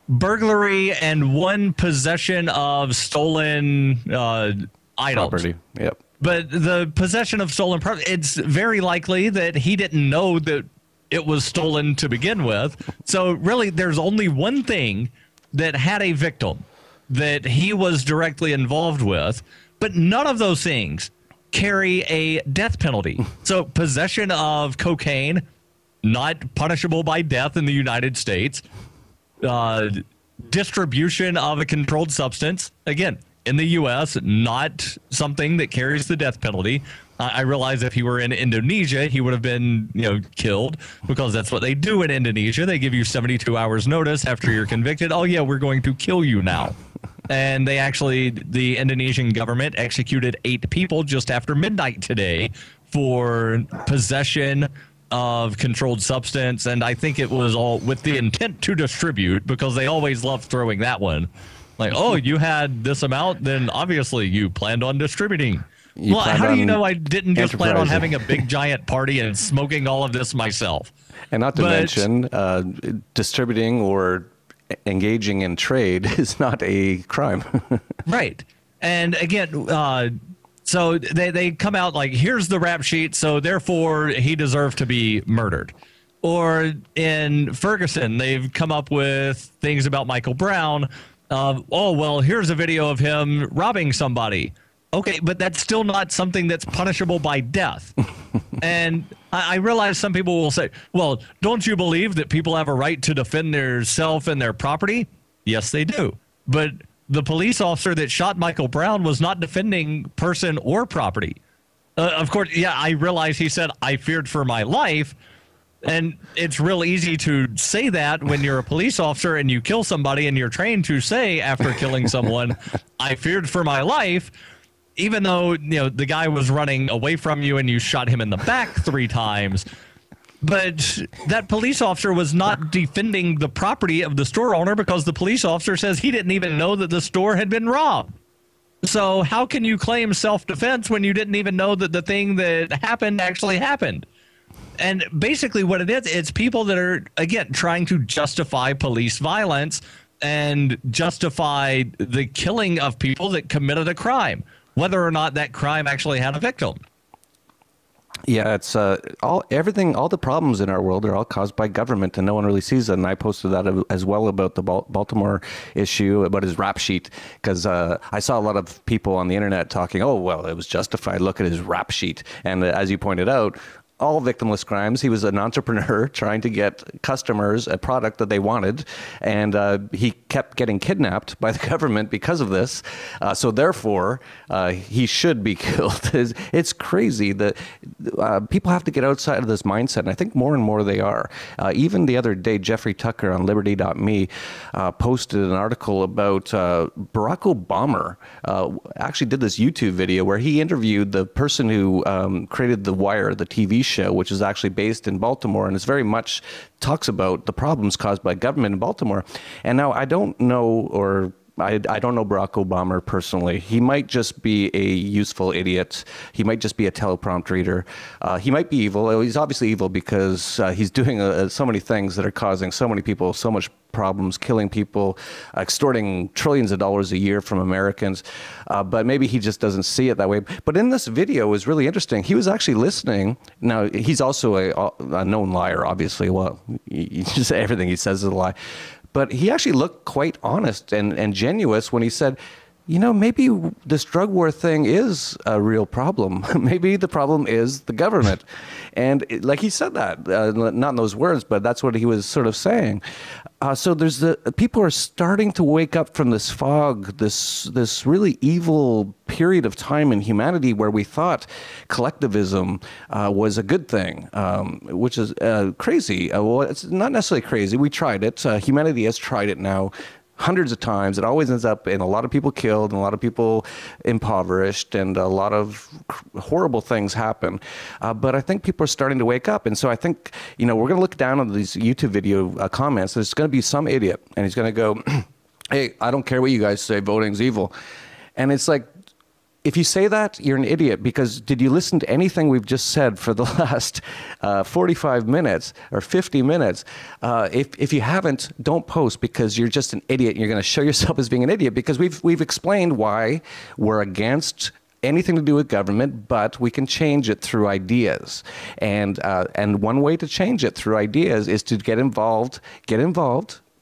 burglary and one possession of stolen items. Property. Yep. But the possession of stolen property, it's very likely that he didn't know that it was stolen to begin with. So really, there's only one thing that had a victim that he was directly involved with, but none of those things carry a death penalty. So possession of cocaine, not punishable by death in the United States. Distribution of a controlled substance, again, in the U.S., not something that carries the death penalty. I realize if he were in Indonesia, he would have been, killed, because that's what they do in Indonesia. They give you 72 hours notice after you're convicted. Oh, yeah, we're going to kill you now. And the Indonesian government executed 8 people just after midnight today for possession of controlled substance. And I think it was all with the intent to distribute, because they always love throwing that one. Like, oh, you had this amount, then obviously you planned on distributing. Well, how do you know I didn't just plan on having a big giant party and smoking all of this myself? And not to mention, distributing or engaging in trade is not a crime. Right. And again, so they come out like, here's the rap sheet, so therefore he deserved to be murdered. Or in Ferguson, they've come up with things about Michael Brown. Oh, well, here's a video of him robbing somebody. Okay, but that's still not something that's punishable by death. And I realize some people will say, well, don't you believe that people have a right to defend their self and their property? Yes, they do. But the police officer that shot Michael Brown was not defending person or property. Of course, yeah, I realize he said, I feared for my life. And it's real easy to say that when you're a police officer and you kill somebody and you're trained to say after killing someone, I feared for my life. Even though, the guy was running away from you and you shot him in the back 3 times. But that police officer was not defending the property of the store owner, because the police officer says he didn't even know that the store had been robbed. So how can you claim self-defense when you didn't even know that the thing that happened actually happened? And basically what it is, it's people that are, again, trying to justify police violence and justify the killing of people that committed a crime, whether or not that crime actually had a victim. Yeah, it's all the problems in our world are all caused by government, and no one really sees it. And I posted that as well about the Baltimore issue, about his rap sheet, because I saw a lot of people on the internet talking, oh, well, it was justified. Look at his rap sheet. And as you pointed out, all victimless crimes. He was an entrepreneur trying to get customers a product that they wanted, and he kept getting kidnapped by the government because of this. So therefore, he should be killed. It's crazy that people have to get outside of this mindset, and I think more and more they are. Even the other day, Jeffrey Tucker on Liberty.me posted an article about Barack Obama. Actually did this YouTube video where he interviewed the person who created The Wire, the TV show, which is actually based in Baltimore, and it's very much talks about the problems caused by government in Baltimore. And now I don't know, or I don't know Barack Obama personally. He might just be a useful idiot. He might just be a teleprompt reader. He might be evil. He's obviously evil because he's doing so many things that are causing so many people so much problems, killing people, extorting trillions of dollars a year from Americans. But maybe he just doesn't see it that way. But in this video, it was really interesting. He was actually listening. Now, he's also a known liar, obviously. Well, just everything he says is a lie. But he actually looked quite honest and genuine when he said, you know, maybe this drug war thing is a real problem. Maybe the problem is the government. And like he said that, not in those words, but that's what he was sort of saying. So there's people are starting to wake up from this fog, this really evil period of time in humanity where we thought collectivism was a good thing, which is crazy. Well, it's not necessarily crazy. We tried it. Humanity has tried it now hundreds of times. It always ends up in a lot of people killed and a lot of people impoverished and a lot of horrible things happen. But I think people are starting to wake up. And so I think, you know, we're going to look down on these YouTube video comments. There's going to be some idiot and he's going to go, hey, I don't care what you guys say, voting's evil. And it's like, if you say that, you're an idiot, because did you listen to anything we've just said for the last 45 minutes or 50 minutes? If you haven't, don't post, because you're just an idiot and you're going to show yourself as being an idiot, because we've explained why we're against anything to do with government, but we can change it through ideas. And one way to change it through ideas is to get involved,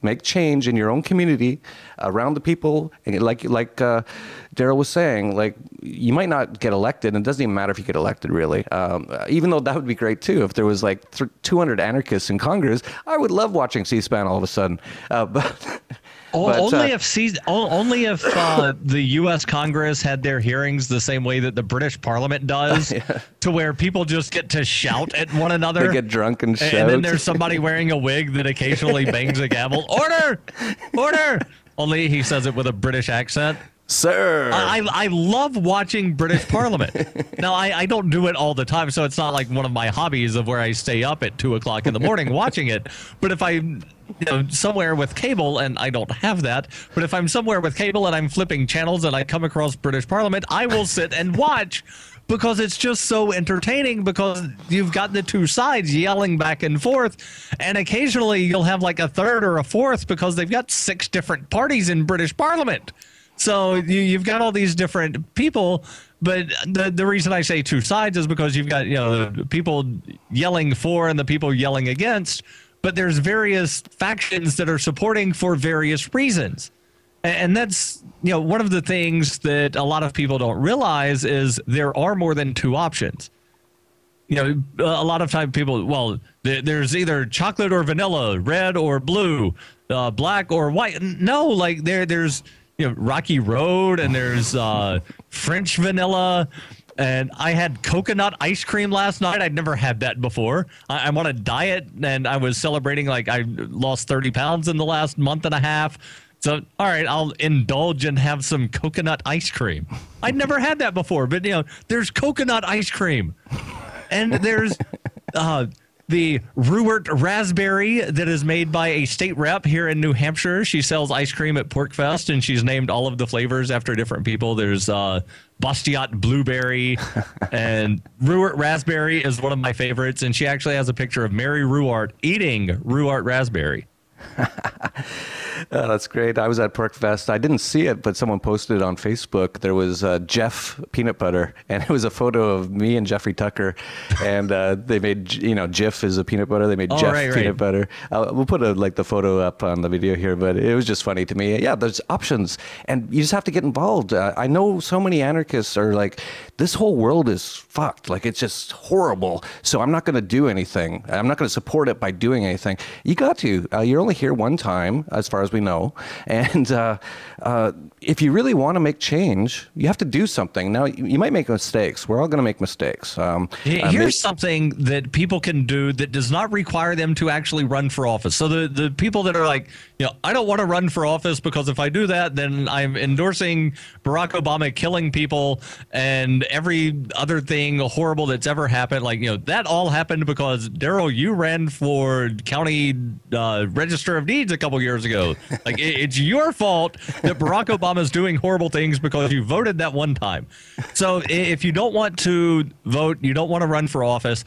make change in your own community around the people. And like Darryl was saying, like, you might not get elected, and it doesn't even matter if you get elected, really. Even though that would be great too. If there was like 200 anarchists in Congress, I would love watching C-SPAN all of a sudden. Only if the U.S. Congress had their hearings the same way that the British Parliament does, yeah, to where people just get to shout at one another. They get drunk and shout. And then there's somebody wearing a wig that occasionally bangs a gavel. Order! Order! Only he says it with a British accent. Sir. I love watching British Parliament. Now, I don't do it all the time, so it's not like one of my hobbies of where I stay up at 2 o'clock in the morning watching it. But if I'm somewhere with cable, and I don't have that, but if I'm somewhere with cable and I'm flipping channels and I come across British Parliament, I will sit and watch, because it's just so entertaining, because you've got the two sides yelling back and forth, and occasionally you'll have like a third or a fourth, because they've got 6 different parties in British Parliament. So you've got all these different people, but the reason I say two sides is because you've got, the people yelling for and the people yelling against, but there's various factions that are supporting for various reasons. And that's, one of the things that a lot of people don't realize is there are more than 2 options. A lot of time people, well, there's either chocolate or vanilla, red or blue, black or white. No, like there's Rocky Road, and there's French vanilla, and I had coconut ice cream last night. I'd never had that before. I'm on a diet, and I was celebrating, like, I lost 30 pounds in the last month and a half. So, all right, I'll indulge and have some coconut ice cream. I'd never had that before, but, there's coconut ice cream. And there's the Ruwert raspberry that is made by a state rep here in New Hampshire. She sells ice cream at PorkFest, and she's named all of the flavors after different people. There's Bastiat blueberry, and Ruwert raspberry is one of my favorites. And she actually has a picture of Mary Ruwart eating Ruwart raspberry. Oh, that's great. I was at PorkFest. I didn't see it, but someone posted it on Facebook. There was Jeff peanut butter, and it was a photo of me and Jeffrey Tucker, and they made, Jif is a peanut butter. They made Jeff peanut butter. We'll put the photo up on the video here, but it was just funny to me. Yeah, there's options, and you just have to get involved. I know so many anarchists are like, this whole world is fucked. Like, it's just horrible. So I'm not going to do anything. I'm not going to support it by doing anything. You got to. You're only here one time, as far as as we know. And if you really want to make change, you have to do something. Now, you might make mistakes. We're all going to make mistakes. Here's something that people can do that does not require them to actually run for office. So the people that are like, I don't want to run for office because if I do that, then I'm endorsing Barack Obama killing people and every other thing horrible that's ever happened. Like, that all happened because, Darryl, you ran for county register of deeds a couple years ago. Like, it's your fault that Barack Obama is doing horrible things because you voted that one time. So if you don't want to vote, you don't want to run for office,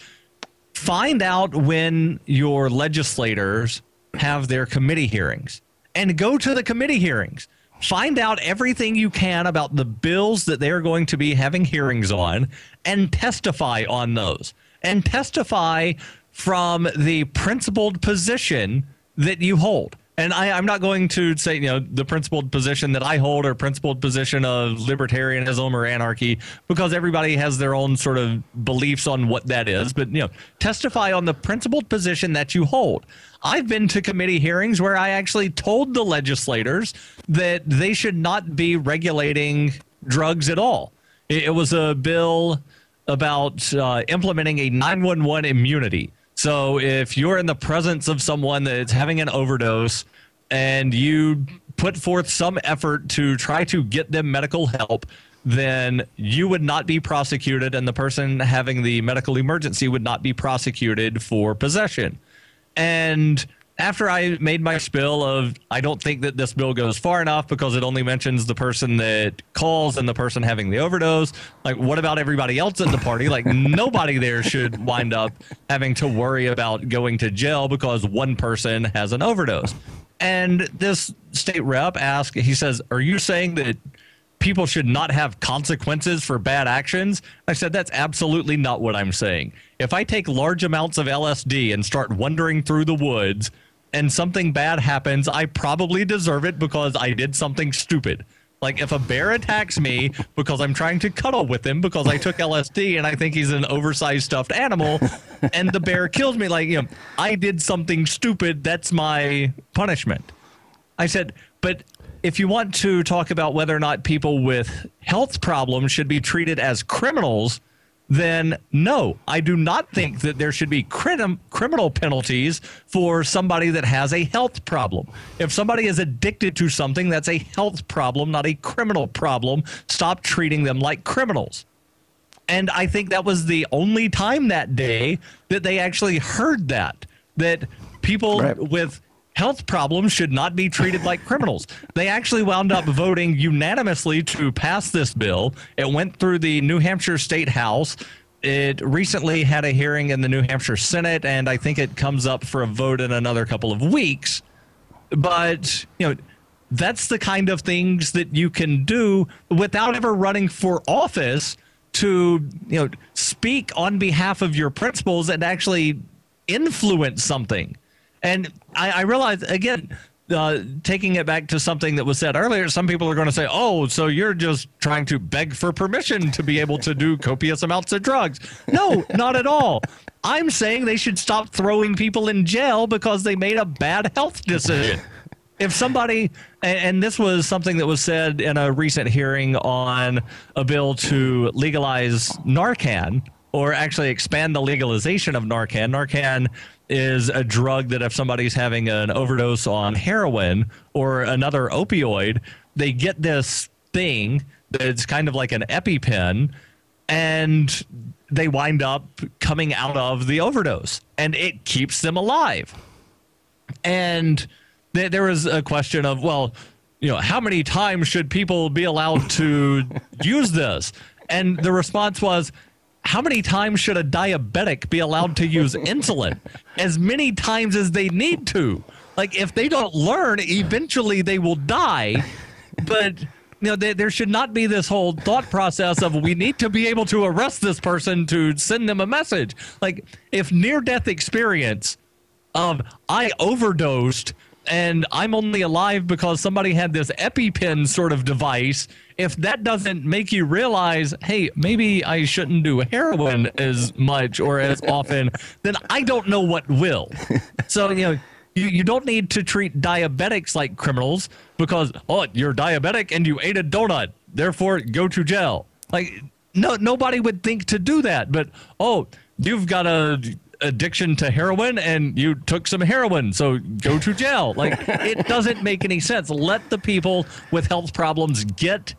find out when your legislators have their committee hearings and go to the committee hearings. Find out everything you can about the bills that they are going to be having hearings on and testify on those. And testify from the principled position that you hold. And I'm not going to say, the principled position that I hold or principled position of libertarianism or anarchy, because everybody has their own sort of beliefs on what that is. But, testify on the principled position that you hold. I've been to committee hearings where I actually told the legislators that they should not be regulating drugs at all. It was a bill about implementing a 911 immunity. So if you're in the presence of someone that's having an overdose and you put forth some effort to try to get them medical help, then you would not be prosecuted and the person having the medical emergency would not be prosecuted for possession. And after I made my spiel of, I don't think that this bill goes far enough because it only mentions the person that calls and the person having the overdose. Like, what about everybody else at the party? Like, nobody there should wind up having to worry about going to jail because one person has an overdose. And this state rep asked, he says, are you saying that people should not have consequences for bad actions? I said, that's absolutely not what I'm saying. If I take large amounts of LSD and start wandering through the woods and something bad happens, I probably deserve it because I did something stupid. Like, if a bear attacks me because I'm trying to cuddle with him because I took LSD and I think he's an oversized stuffed animal and the bear kills me, like, I did something stupid. That's my punishment. I said, but if you want to talk about whether or not people with health problems should be treated as criminals, then no, I do not think that there should be criminal penalties for somebody that has a health problem. If somebody is addicted to something, that's a health problem, not a criminal problem. Stop treating them like criminals. And I think that was the only time that day that they actually heard that people with health problems should not be treated like criminals. They actually wound up voting unanimously to pass this bill. It went through the New Hampshire State House. It recently had a hearing in the New Hampshire Senate, and I think it comes up for a vote in another couple of weeks. But, that's the kind of things that you can do without ever running for office to, speak on behalf of your principles and actually influence something. And I realize, again, taking it back to something that was said earlier, some people are going to say, oh, so you're just trying to beg for permission to be able to do copious amounts of drugs. No, not at all. I'm saying they should stop throwing people in jail because they made a bad health decision. If somebody, and this was something that was said in a recent hearing on a bill to legalize Narcan, or actually expand the legalization of Narcan. Narcan is a drug that if somebody's having an overdose on heroin or another opioid, they get this thing that's kind of like an EpiPen, and they wind up coming out of the overdose, and it keeps them alive. And there was a question of, well, how many times should people be allowed to use this? And the response was, how many times should a diabetic be allowed to use insulin? As many times as they need to. Like, if they don't learn, eventually they will die. But, there should not be this whole thought process of we need to be able to arrest this person to send them a message. Like, if near-death experience of I overdosed and I'm only alive because somebody had this EpiPen sort of device, if that doesn't make you realize, hey, maybe I shouldn't do heroin as much or as often, then I don't know what will. So, You don't need to treat diabetics like criminals because, oh, you're diabetic and you ate a donut, therefore go to jail. Like, no, nobody would think to do that. But, oh, you've got a addiction to heroin and you took some heroin, so go to jail. Like, it doesn't make any sense. Let the people with health problems get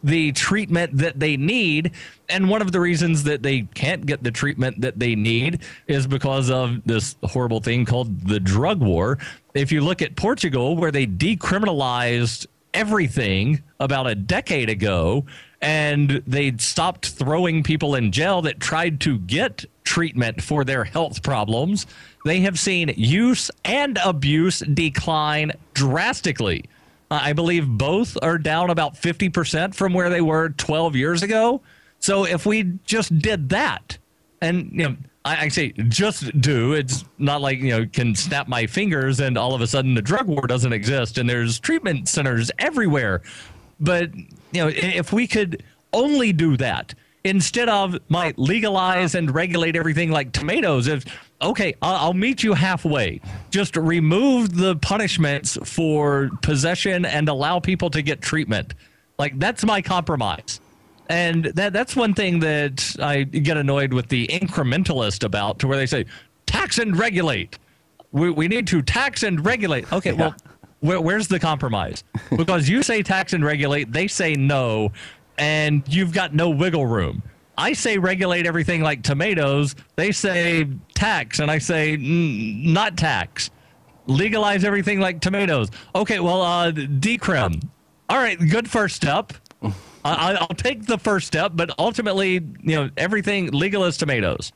the treatment that they need. And one of the reasons that they can't get the treatment that they need is because of this horrible thing called the drug war. If you look at Portugal, where they decriminalized everything about a decade ago, and they stopped throwing people in jail that tried to get treatment for their health problems, they have seen use and abuse decline drastically. I believe both are down about 50% from where they were 12 years ago. So if we just did that, and I say just do, it's not like can snap my fingers and all of a sudden the drug war doesn't exist and there's treatment centers everywhere. But if we could only do that instead of might legalize and regulate everything like tomatoes, okay, I'll meet you halfway. Just remove the punishments for possession and allow people to get treatment. Like, that's my compromise. And that's one thing that I get annoyed with the incrementalist about, to where they say, tax and regulate. We need to tax and regulate. Okay, well, where's the compromise? Because you say tax and regulate, they say no, and you've got no wiggle room. I say regulate everything like tomatoes. They say tax, and I say not tax. Legalize everything like tomatoes. Okay, well, decrim. All right, good first step. I'll take the first step, but ultimately, everything legal as tomatoes.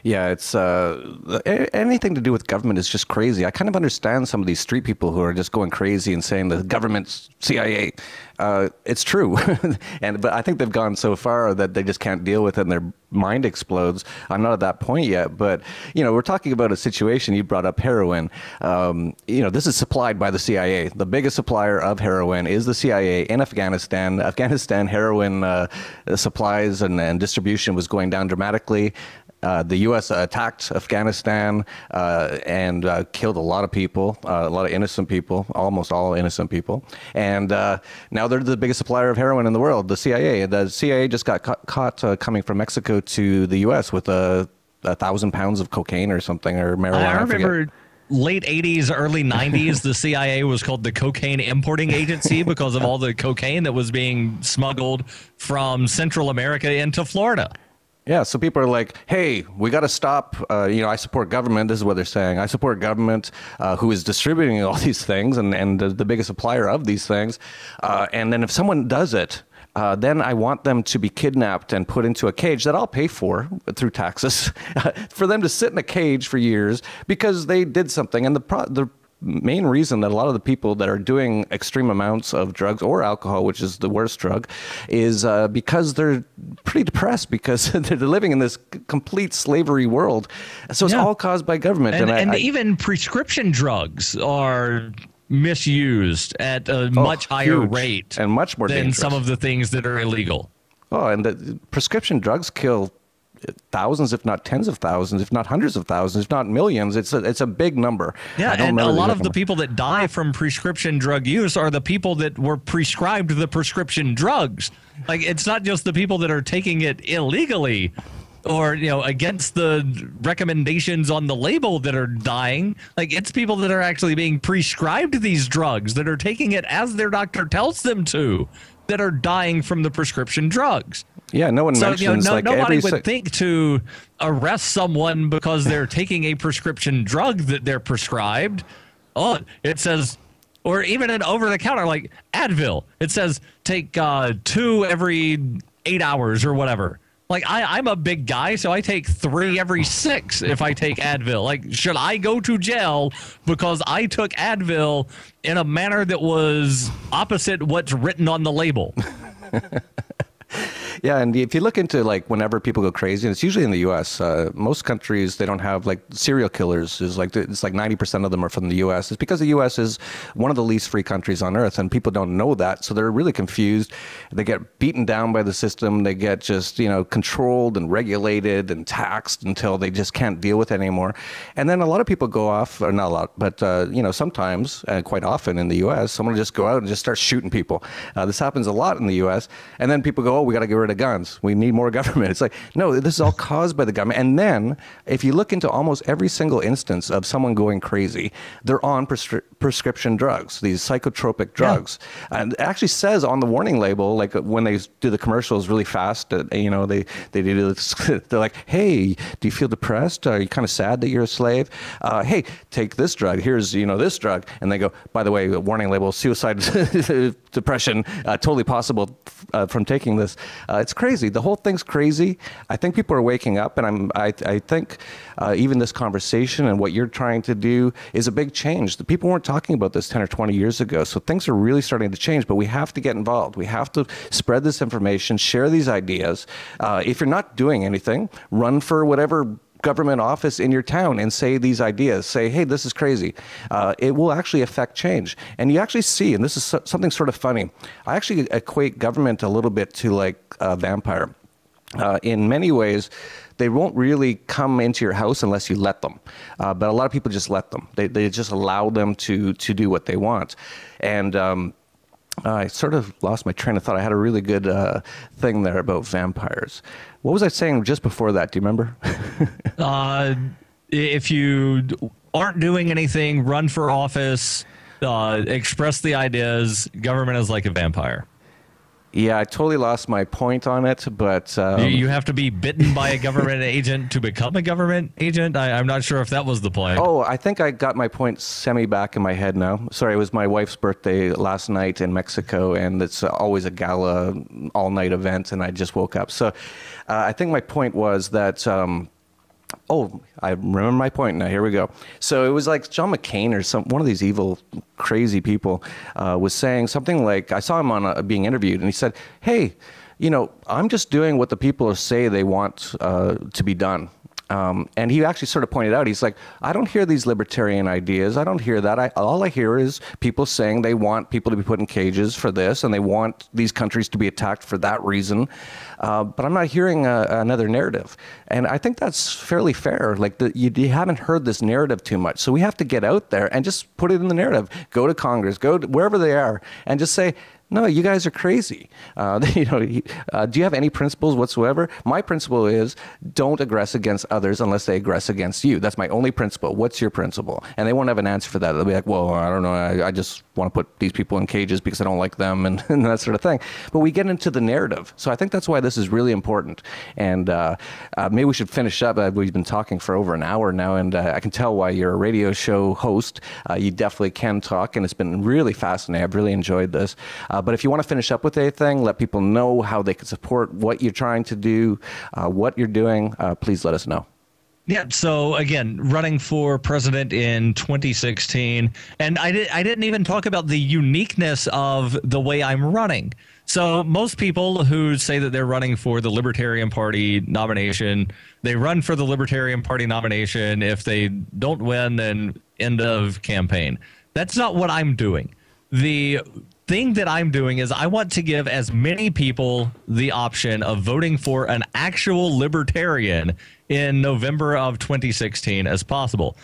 Yeah, it's anything to do with government is just crazy. I kind of understand some of these street people who are just going crazy and saying the government's CIA. It's true, but I think they've gone so far that they just can't deal with it and their mind explodes. I'm not at that point yet, but we're talking about a situation. You brought up heroin. This is supplied by the CIA. The biggest supplier of heroin is the CIA in Afghanistan. Afghanistan heroin supplies and distribution was going down dramatically. The U.S. attacked Afghanistan and killed a lot of people, a lot of innocent people, almost all innocent people. And now they're the biggest supplier of heroin in the world, the CIA. The CIA just got caught coming from Mexico to the U.S. with 1,000 pounds of cocaine or something, or marijuana. I remember late 80s, early 90s, the CIA was called the Cocaine Importing Agency because of all the cocaine that was being smuggled from Central America into Florida. Yeah, so people are like, hey, we got to stop. I support government. This is what they're saying. I support government who is distributing all these things and the biggest supplier of these things. And then if someone does it, then I want them to be kidnapped and put into a cage that I'll pay for through taxes for them to sit in a cage for years because they did something. And the main reason that a lot of the people that are doing extreme amounts of drugs or alcohol, which is the worst drug, is because they're pretty depressed because they're living in this complete slavery world. So it's all caused by government. And even prescription drugs are misused at a much higher rate and much more than dangerous. Some of the things that are illegal. Oh, and the prescription drugs kill thousands, if not tens of thousands, if not hundreds of thousands, if not millions. It's a big number. Yeah, and a lot of the people that die from prescription drug use are the people that were prescribed the prescription drugs. Like, it's not just the people that are taking it illegally or against the recommendations on the label that are dying. Like, it's people that are actually being prescribed these drugs, that are taking it as their doctor tells them to, that are dying from the prescription drugs. Yeah, no one mentions nobody would think to arrest someone because they're taking a prescription drug that they're prescribed. Oh, it says, or even an over-the-counter like Advil. It says take 2 every 8 hours or whatever. Like, I'm a big guy, so I take 3 every 6 if I take Advil. Like, should I go to jail because I took Advil in a manner that was opposite what's written on the label? Yeah, and if you look into like whenever people go crazy, and it's usually in the U.S. Most countries they don't have like serial killers. Is like it's like 90% of them are from the U.S. It's because the U.S. is one of the least free countries on earth, and people don't know that, so they're really confused. They get beaten down by the system. They get just controlled and regulated and taxed until they just can't deal with it anymore. And then a lot of people go off, or not a lot, but sometimes and quite often in the U.S. someone will just go out and just start shooting people. This happens a lot in the U.S. And then people go, oh, we got to get rid of guns. We need more government. It's like, no, this is all caused by the government. And then if you look into almost every single instance of someone going crazy, they're on prescription drugs, these psychotropic drugs. Yeah. And it actually says on the warning label, like when they do the commercials really fast, they do this, they're like, hey, do you feel depressed? Are you kind of sad that you're a slave? Hey, take this drug. Here's, this drug. And they go, by the way, warning label, suicide, depression, totally possible from taking this. It's crazy. The whole thing's crazy. I think people are waking up, and I think even this conversation and what you're trying to do is a big change. The people weren't talking about this 10 or 20 years ago, so things are really starting to change, but we have to get involved. We have to spread this information, share these ideas. If you're not doing anything, run for whatever government office in your town and say these ideas. Say, hey, this is crazy. It will actually affect change. And you actually see, and this is something sort of funny, I actually equate government a little bit to like a vampire. In many ways, they won't really come into your house unless you let them. But a lot of people just let them. They just allow them to do what they want. And I sort of lost my train of thought. I had a really good thing there about vampires. What was I saying just before that? Do you remember? If you aren't doing anything, run for office, express the ideas, government is like a vampire. Yeah, I totally lost my point on it, but... you have to be bitten by a government agent to become a government agent? I'm not sure if that was the point. Oh, I think I got my point back in my head now. Sorry, it was my wife's birthday last night in Mexico, and it's always a gala all-night event, and I just woke up. So I think my point was that... oh, I remember my point now. Here we go. So it was like John McCain or one of these evil, crazy people was saying something like, I saw him on being interviewed, and he said, hey, I'm just doing what the people say they want to be done. And he actually sort of pointed out, he's like, I don't hear these libertarian ideas. I don't hear that. All I hear is people saying they want people to be put in cages for this, and they want these countries to be attacked for that reason. But I'm not hearing another narrative. And I think that's fairly fair. Like you haven't heard this narrative too much. So we have to get out there and just put it in the narrative. Go to Congress, go to wherever they are, and just say, no, you guys are crazy. Do you have any principles whatsoever? My principle is don't aggress against others unless they aggress against you. That's my only principle. What's your principle? And they won't have an answer for that. They'll be like, well, I don't know. I just want to put these people in cages because I don't like them and that sort of thing. But we get into the narrative. So I think that's why this is really important. And maybe we should finish up. We've been talking for over an hour now, and I can tell why you're a radio show host. You definitely can talk, and it's been really fascinating. I've really enjoyed this. But if you want to finish up with anything, let people know how they can support what you're trying to do, what you're doing, please let us know. Yeah. So again, running for president in 2016, and I didn't even talk about the uniqueness of the way I'm running. So most people who say that they're running for the Libertarian Party nomination, they run for the Libertarian Party nomination. If they don't win, then end of campaign. That's not what I'm doing. The thing that I'm doing is I want to give as many people the option of voting for an actual libertarian in November of 2016 as possible.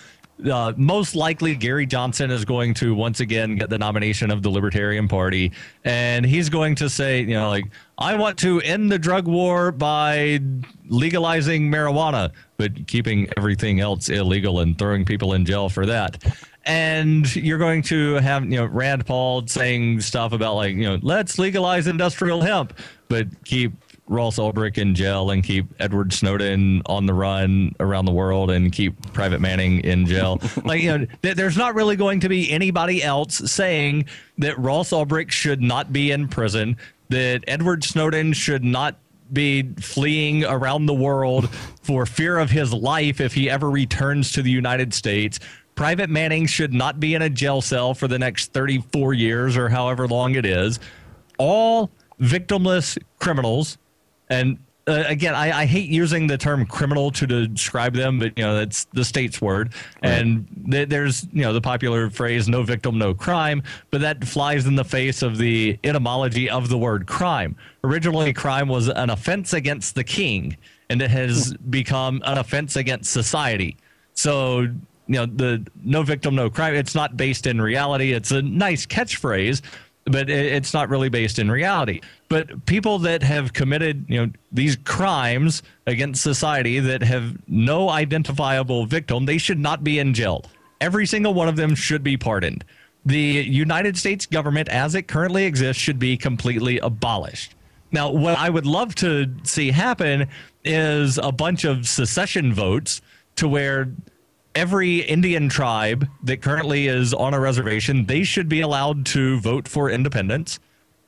Most likely, Gary Johnson is going to once again get the nomination of the Libertarian Party, and he's going to say, like, I want to end the drug war by legalizing marijuana, but keeping everything else illegal and throwing people in jail for that. And you're going to have, Rand Paul saying stuff about like, let's legalize industrial hemp, but keep Ross Ulbricht in jail and keep Edward Snowden on the run around the world and keep Private Manning in jail. Like, there's not really going to be anybody else saying that Ross Ulbricht should not be in prison, that Edward Snowden should not be fleeing around the world for fear of his life if he ever returns to the United States. Private Manning should not be in a jail cell for the next 34 years or however long it is. All victimless criminals And again, I hate using the term criminal to describe them, but that's the state's word. Right. And there's the popular phrase "no victim, no crime," but that flies in the face of the etymology of the word crime. Originally, crime was an offense against the king, and it has become an offense against society. So the "no victim, no crime," it's not based in reality. It's a nice catchphrase, but it's not really based in reality. But people that have committed, these crimes against society that have no identifiable victim, they should not be in jail. Every single one of them should be pardoned. The United States government, as it currently exists, should be completely abolished. Now, what I would love to see happen is a bunch of secession votes to where every Indian tribe that currently is on a reservation, they should be allowed to vote for independence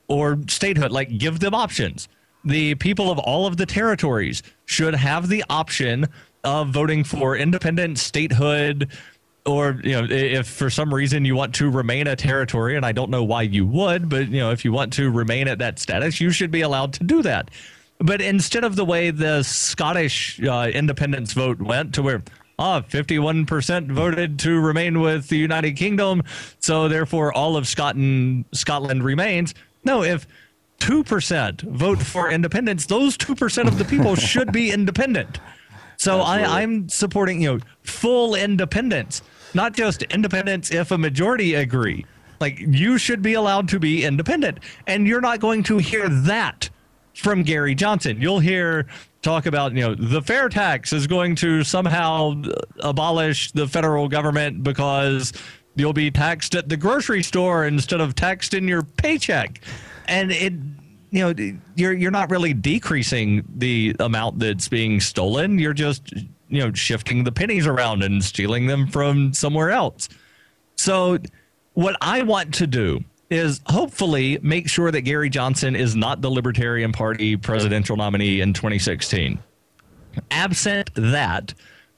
or statehood, like give them options. The people of all of the territories should have the option of voting for independent statehood, or, if for some reason you want to remain a territory, and I don't know why you would, but, if you want to remain at that status, you should be allowed to do that. But instead of the way the Scottish independence vote went, to where 51% voted to remain with the United Kingdom, so therefore all of Scotland remains. No, if 2% vote for independence, those 2% of the people should be independent. So I'm supporting, full independence, not just independence if a majority agree. Like, you should be allowed to be independent, and you're not going to hear that from Gary Johnson. You'll hear talk about, the fair tax is going to somehow abolish the federal government because you'll be taxed at the grocery store instead of taxed in your paycheck. And you're not really decreasing the amount that's being stolen. You're just, shifting the pennies around and stealing them from somewhere else. So what I want to do is hopefully make sure that Gary Johnson is not the Libertarian Party presidential nominee in 2016. Absent that,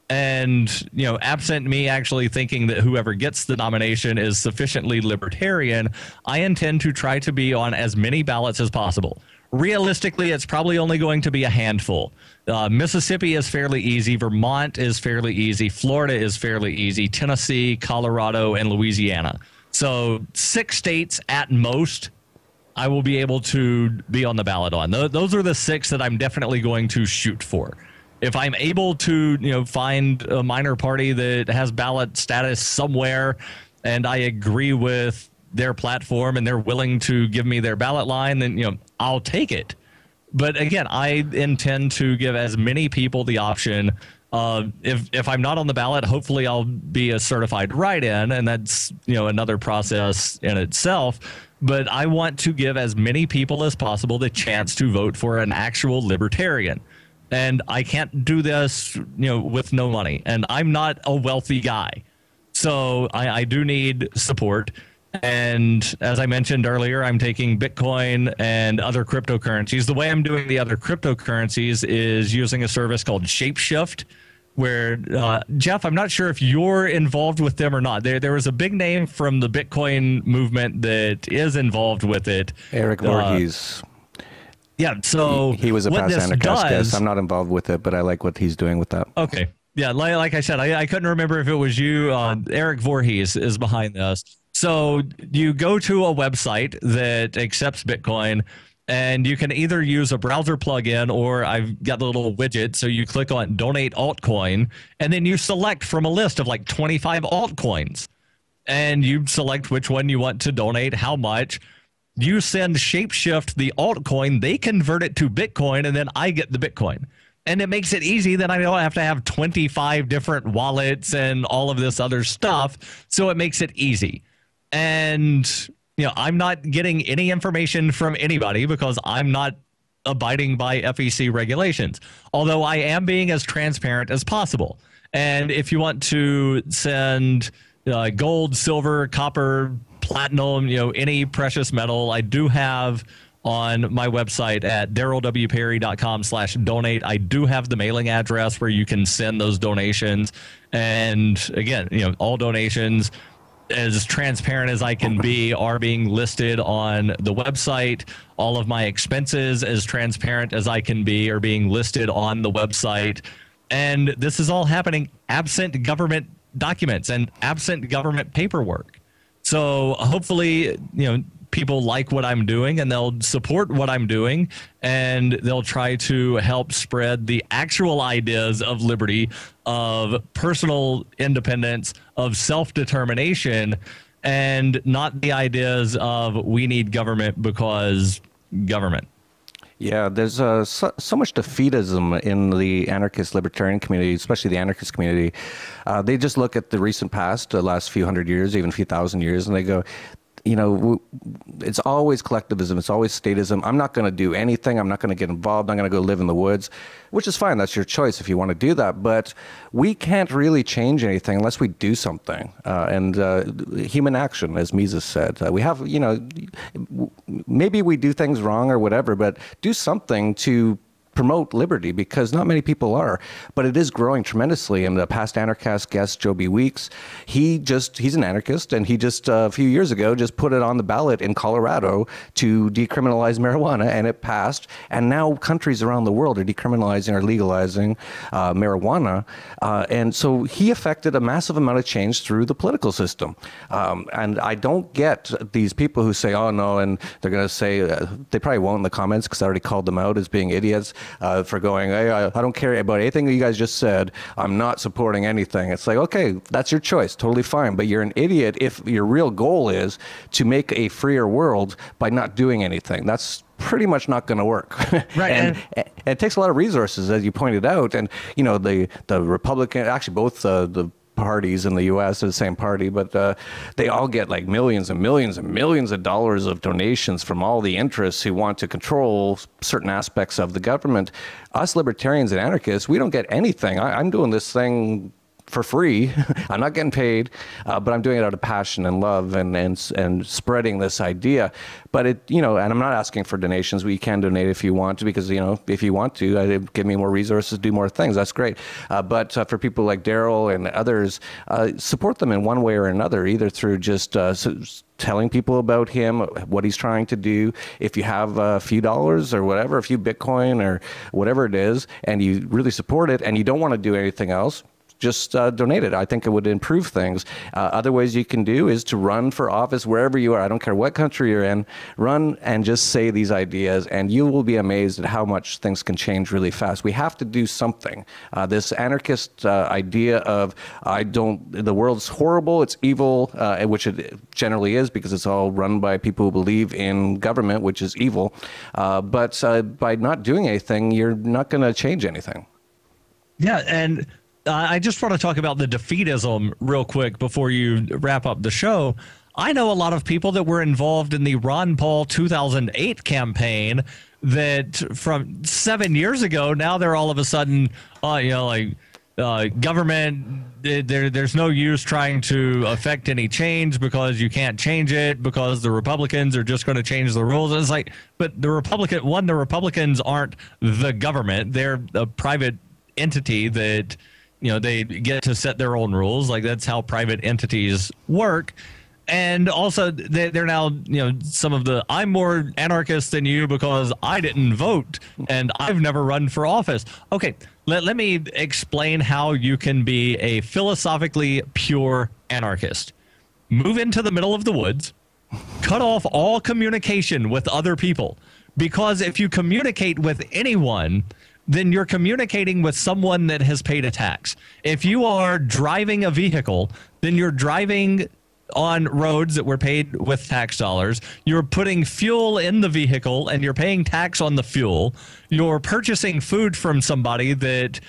and, absent me actually thinking that whoever gets the nomination is sufficiently libertarian, I intend to try to be on as many ballots as possible. Realistically, it's probably only going to be a handful. Mississippi is fairly easy. Vermont is fairly easy. Florida is fairly easy. Tennessee, Colorado, and Louisiana. So 6 states at most, I will be able to be on the ballot on. Those are the 6 that I'm definitely going to shoot for. If I'm able to, find a minor party that has ballot status somewhere, and I agree with their platform and they're willing to give me their ballot line, then, I'll take it. But again, I intend to give as many people the option. If I'm not on the ballot, hopefully I'll be a certified write-in, and that's, another process in itself. But I want to give as many people as possible the chance to vote for an actual libertarian. And I can't do this, with no money. And I'm not a wealthy guy. So I do need support. And as I mentioned earlier, I'm taking Bitcoin and other cryptocurrencies. The way I'm doing the other cryptocurrencies is using a service called Shapeshift, where, Jeff, I'm not sure if you're involved with them or not. There was a big name from the Bitcoin movement that is involved with it. Eric Voorhees. Yeah, so he was a past Anarchist guest. I'm not involved with it, but I like what he's doing with that. Okay. Yeah, like I said, I couldn't remember if it was you. Eric Voorhees is behind this. So you go to a website that accepts Bitcoin, and you can either use a browser plugin, or I've got the little widget. So you click on Donate Altcoin, and then you select from a list of like 25 altcoins. And you select which one you want to donate, how much. You send Shapeshift the altcoin, they convert it to Bitcoin, and then I get the Bitcoin. And it makes it easy. Then I don't have to have 25 different wallets and all of this other stuff. So it makes it easy. And, I'm not getting any information from anybody because I'm not abiding by FEC regulations, although I am being as transparent as possible. And if you want to send gold, silver, copper, platinum, any precious metal, I do have on my website at darrylwperry.com/donate. I do have the mailing address where you can send those donations. And again, all donations as transparent as I can be, are being listed on the website. All of my expenses, as transparent as I can be, are being listed on the website. And this is all happening absent government documents and absent government paperwork. So hopefully, people like what I'm doing and they'll support what I'm doing, and they'll try to help spread the actual ideas of liberty, of personal independence, of self-determination, and not the ideas of we need government because government. Yeah, there's so much defeatism in the anarchist libertarian community, especially the anarchist community. They just look at the recent past, the last few hundred years, even a few thousand years, and they go, it's always collectivism. It's always statism. I'm not going to do anything. I'm not going to get involved. I'm going to go live in the woods, which is fine. That's your choice if you want to do that. But we can't really change anything unless we do something. And human action, as Mises said, we have, maybe we do things wrong or whatever, but do something to promote liberty, because not many people are, but it is growing tremendously. And the past Anarchast guest, Joe B. Weeks, he's an anarchist, and he just a few years ago just put it on the ballot in Colorado to decriminalize marijuana, and it passed. And now countries around the world are decriminalizing or legalizing marijuana. And so he affected a massive amount of change through the political system. And I don't get these people who say, oh no, and they're going to say, they probably won't in the comments because I already called them out as being idiots. For going, hey, I don't care about anything you guys just said. I'm not supporting anything. It's like, okay, that's your choice. Totally fine. But you're an idiot if your real goal is to make a freer world by not doing anything. That's pretty much not going to work. Right. and it takes a lot of resources, as you pointed out. And, the Republican, actually both the parties in the U.S. are the same party, but they all get like millions and millions and millions of dollars of donations from all the interests who want to control certain aspects of the government. Us libertarians and anarchists, we don't get anything. I'm doing this thing for free. I'm not getting paid, but I'm doing it out of passion and love and spreading this idea. But and I'm not asking for donations. We can donate if you want to, because if you want to, give me more resources, do more things. That's great. But for people like Darryl and others, support them in one way or another, either through just telling people about him, what he's trying to do. If you have a few dollars or whatever, a few Bitcoin or whatever it is, and you really support it, and you don't want to do anything else, just donate it. I think it would improve things. Other ways you can do is to run for office wherever you are. I don't care what country you're in. Run and just say these ideas, and you will be amazed at how much things can change really fast. We have to do something. This anarchist idea of the world's horrible, it's evil, which it generally is because it's all run by people who believe in government, which is evil. But by not doing anything, you're not going to change anything. Yeah, and I just want to talk about the defeatism real quick before you wrap up the show. I know a lot of people that were involved in the Ron Paul 2008 campaign that from 7 years ago, now they're all of a sudden, government, there's no use trying to affect any change because you can't change it because the Republicans are just going to change the rules. And it's like, but the Republicans aren't the government. They're a private entity that they get to set their own rules. Like, that's how private entities work. And also they're now, some of the, I'm more anarchist than you because I didn't vote and I've never run for office. Okay, let me explain how you can be a philosophically pure anarchist. Move into the middle of the woods, cut off all communication with other people. Because if you communicate with anyone, then you're communicating with someone that has paid a tax. If you are driving a vehicle, then you're driving on roads that were paid with tax dollars. You're putting fuel in the vehicle and you're paying tax on the fuel. You're purchasing food from somebody that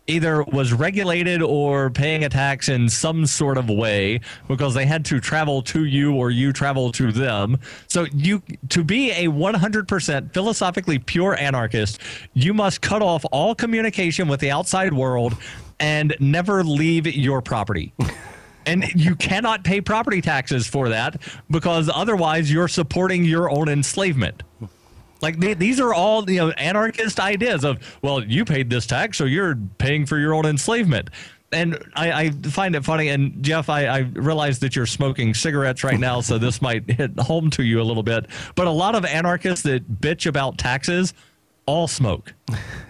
either was regulated or paying a tax in some sort of way because they had to travel to you or you travel to them. So to be a 100% philosophically pure anarchist, you must cut off all communication with the outside world and never leave your property. And you cannot pay property taxes for that because otherwise you're supporting your own enslavement. Like, these are all, anarchist ideas of, well, you paid this tax, so you're paying for your own enslavement. And I find it funny. And Jeff, I realize that you're smoking cigarettes right now, so this might hit home to you a little bit. But a lot of anarchists that bitch about taxes all smoke.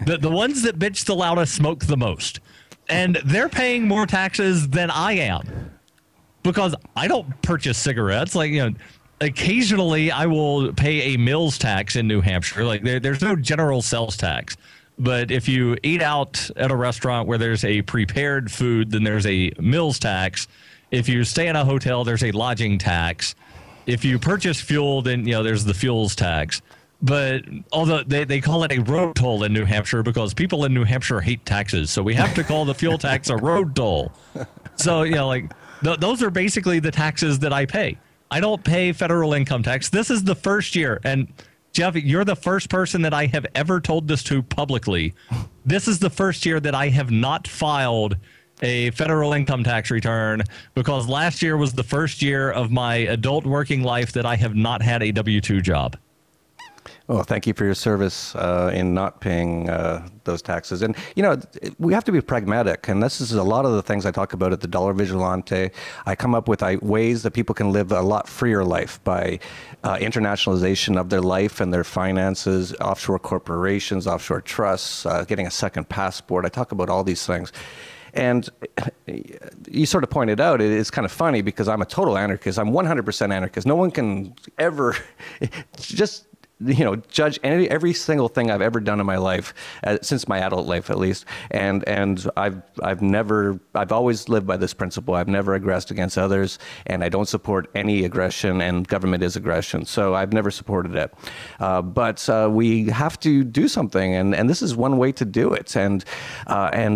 The ones that bitch the loudest smoke the most. And they're paying more taxes than I am because I don't purchase cigarettes. Like, you know, occasionally I will pay a meals tax in New Hampshire. Like there's no general sales tax. But if you eat out at a restaurant where there's a prepared food, then there's a meals tax. If you stay in a hotel, there's a lodging tax. If you purchase fuel, then, you know, there's the fuels tax. But although they call it a road toll in New Hampshire because people in New Hampshire hate taxes. So we have to call the fuel tax a road toll. So, you know, like those are basically the taxes that I pay. I don't pay federal income tax. This is the first year. And Jeff, you're the first person that I have ever told this to publicly. This is the first year that I have not filed a federal income tax return because last year was the first year of my adult working life that I have not had a W-2 job. Well, thank you for your service in not paying those taxes. And, you know, we have to be pragmatic. And this is a lot of the things I talk about at the Dollar Vigilante. I come up with ways that people can live a lot freer life by internationalization of their life and their finances, offshore corporations, offshore trusts, getting a second passport. I talk about all these things. And you sort of pointed out, it is kind of funny because I'm a total anarchist. I'm 100% anarchist. No one can ever just, you know, judge every single thing I've ever done in my life, since my adult life at least, and I've always lived by this principle. I've never aggressed against others, and I don't support any aggression, and government is aggression, so I've never supported it. But we have to do something, and this is one way to do it. And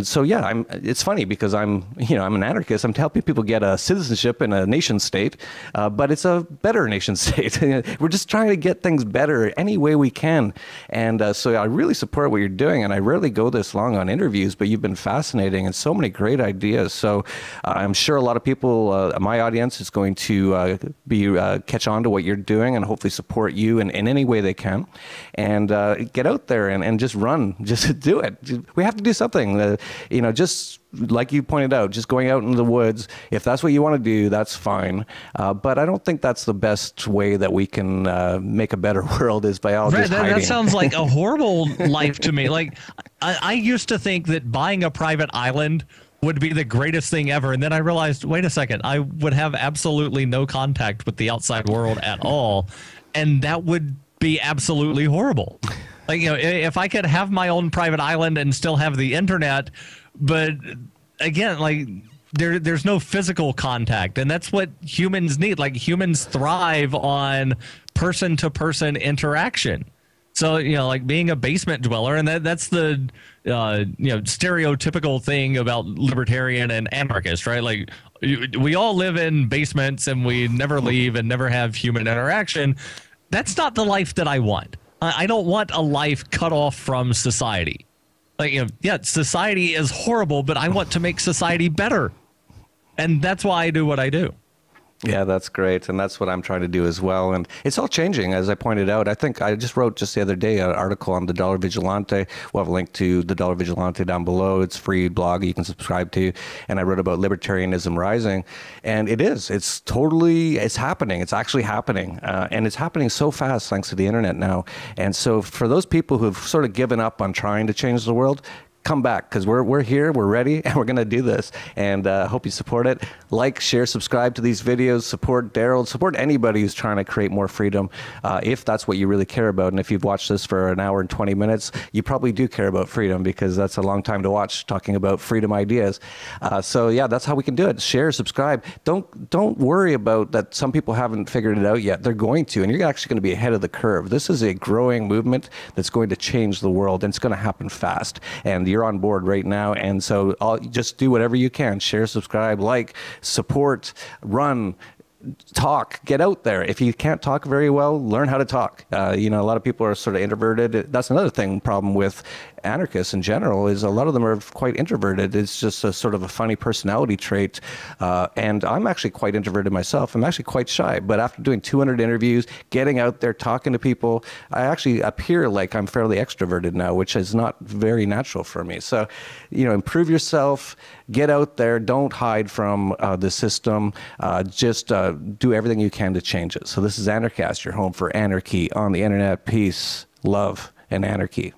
so yeah, it's funny because I'm an anarchist. I'm helping people get a citizenship in a nation state, but it's a better nation state. We're just trying to get things better any way we can. And so I really support what you're doing. And I rarely go this long on interviews, but you've been fascinating and so many great ideas. So I'm sure a lot of people, my audience is going to catch on to what you're doing and hopefully support you in any way they can. And get out there and just run, just do it. We have to do something, just like you pointed out, just going out into the woods. If that's what you want to do, that's fine. But I don't think that's the best way that we can make a better world is by all just hiding. That sounds like a horrible life to me. Like I used to think that buying a private island would be the greatest thing ever. And then I realized, wait a second, I would have absolutely no contact with the outside world at all. And that would be absolutely horrible. Like, if I could have my own private island and still have the internet, but again, like there's no physical contact, and that's what humans need. Like humans thrive on person-to-person interaction. So, like being a basement dweller, and that's the stereotypical thing about libertarian and anarchist, right? Like we all live in basements and we never leave and never have human interaction. That's not the life that I want. I don't want a life cut off from society. Like, yeah, society is horrible, but I want to make society better. And that's why I do what I do. Yeah, that's great. And that's what I'm trying to do as well. And it's all changing, as I pointed out. I think I just wrote just the other day an article on the Dollar Vigilante. We'll have a link to the Dollar Vigilante down below. It's a free blog you can subscribe to. And I wrote about libertarianism rising. And it's happening. It's actually happening. And it's happening so fast thanks to the internet now. And so for those people who've sort of given up on trying to change the world, come back, because we're here, we're ready, and we're going to do this. And hope you support it. Like, share, subscribe to these videos, support Darryl, support anybody who's trying to create more freedom, if that's what you really care about. And if you've watched this for an hour and 20 minutes, you probably do care about freedom, because that's a long time to watch talking about freedom ideas. So yeah, that's how we can do it. Share, subscribe. Don't worry about that some people haven't figured it out yet. They're going to, and you're actually going to be ahead of the curve. This is a growing movement that's going to change the world, and it's going to happen fast. And you're on board right now, and so just do whatever you can. Share, subscribe, like, support, run, talk, get out there. If you can't talk very well, learn how to talk. A lot of people are sort of introverted. That's another problem with anarchists in general is a lot of them are quite introverted. It's just a sort of a funny personality trait. And I'm actually quite introverted myself. I'm actually quite shy. But after doing 200 interviews, getting out there, talking to people, I actually appear like I'm fairly extroverted now, which is not very natural for me. So, you know, improve yourself, get out there, don't hide from the system, just do everything you can to change it. So this is Anarchast, your home for anarchy on the internet. Peace, love, and anarchy.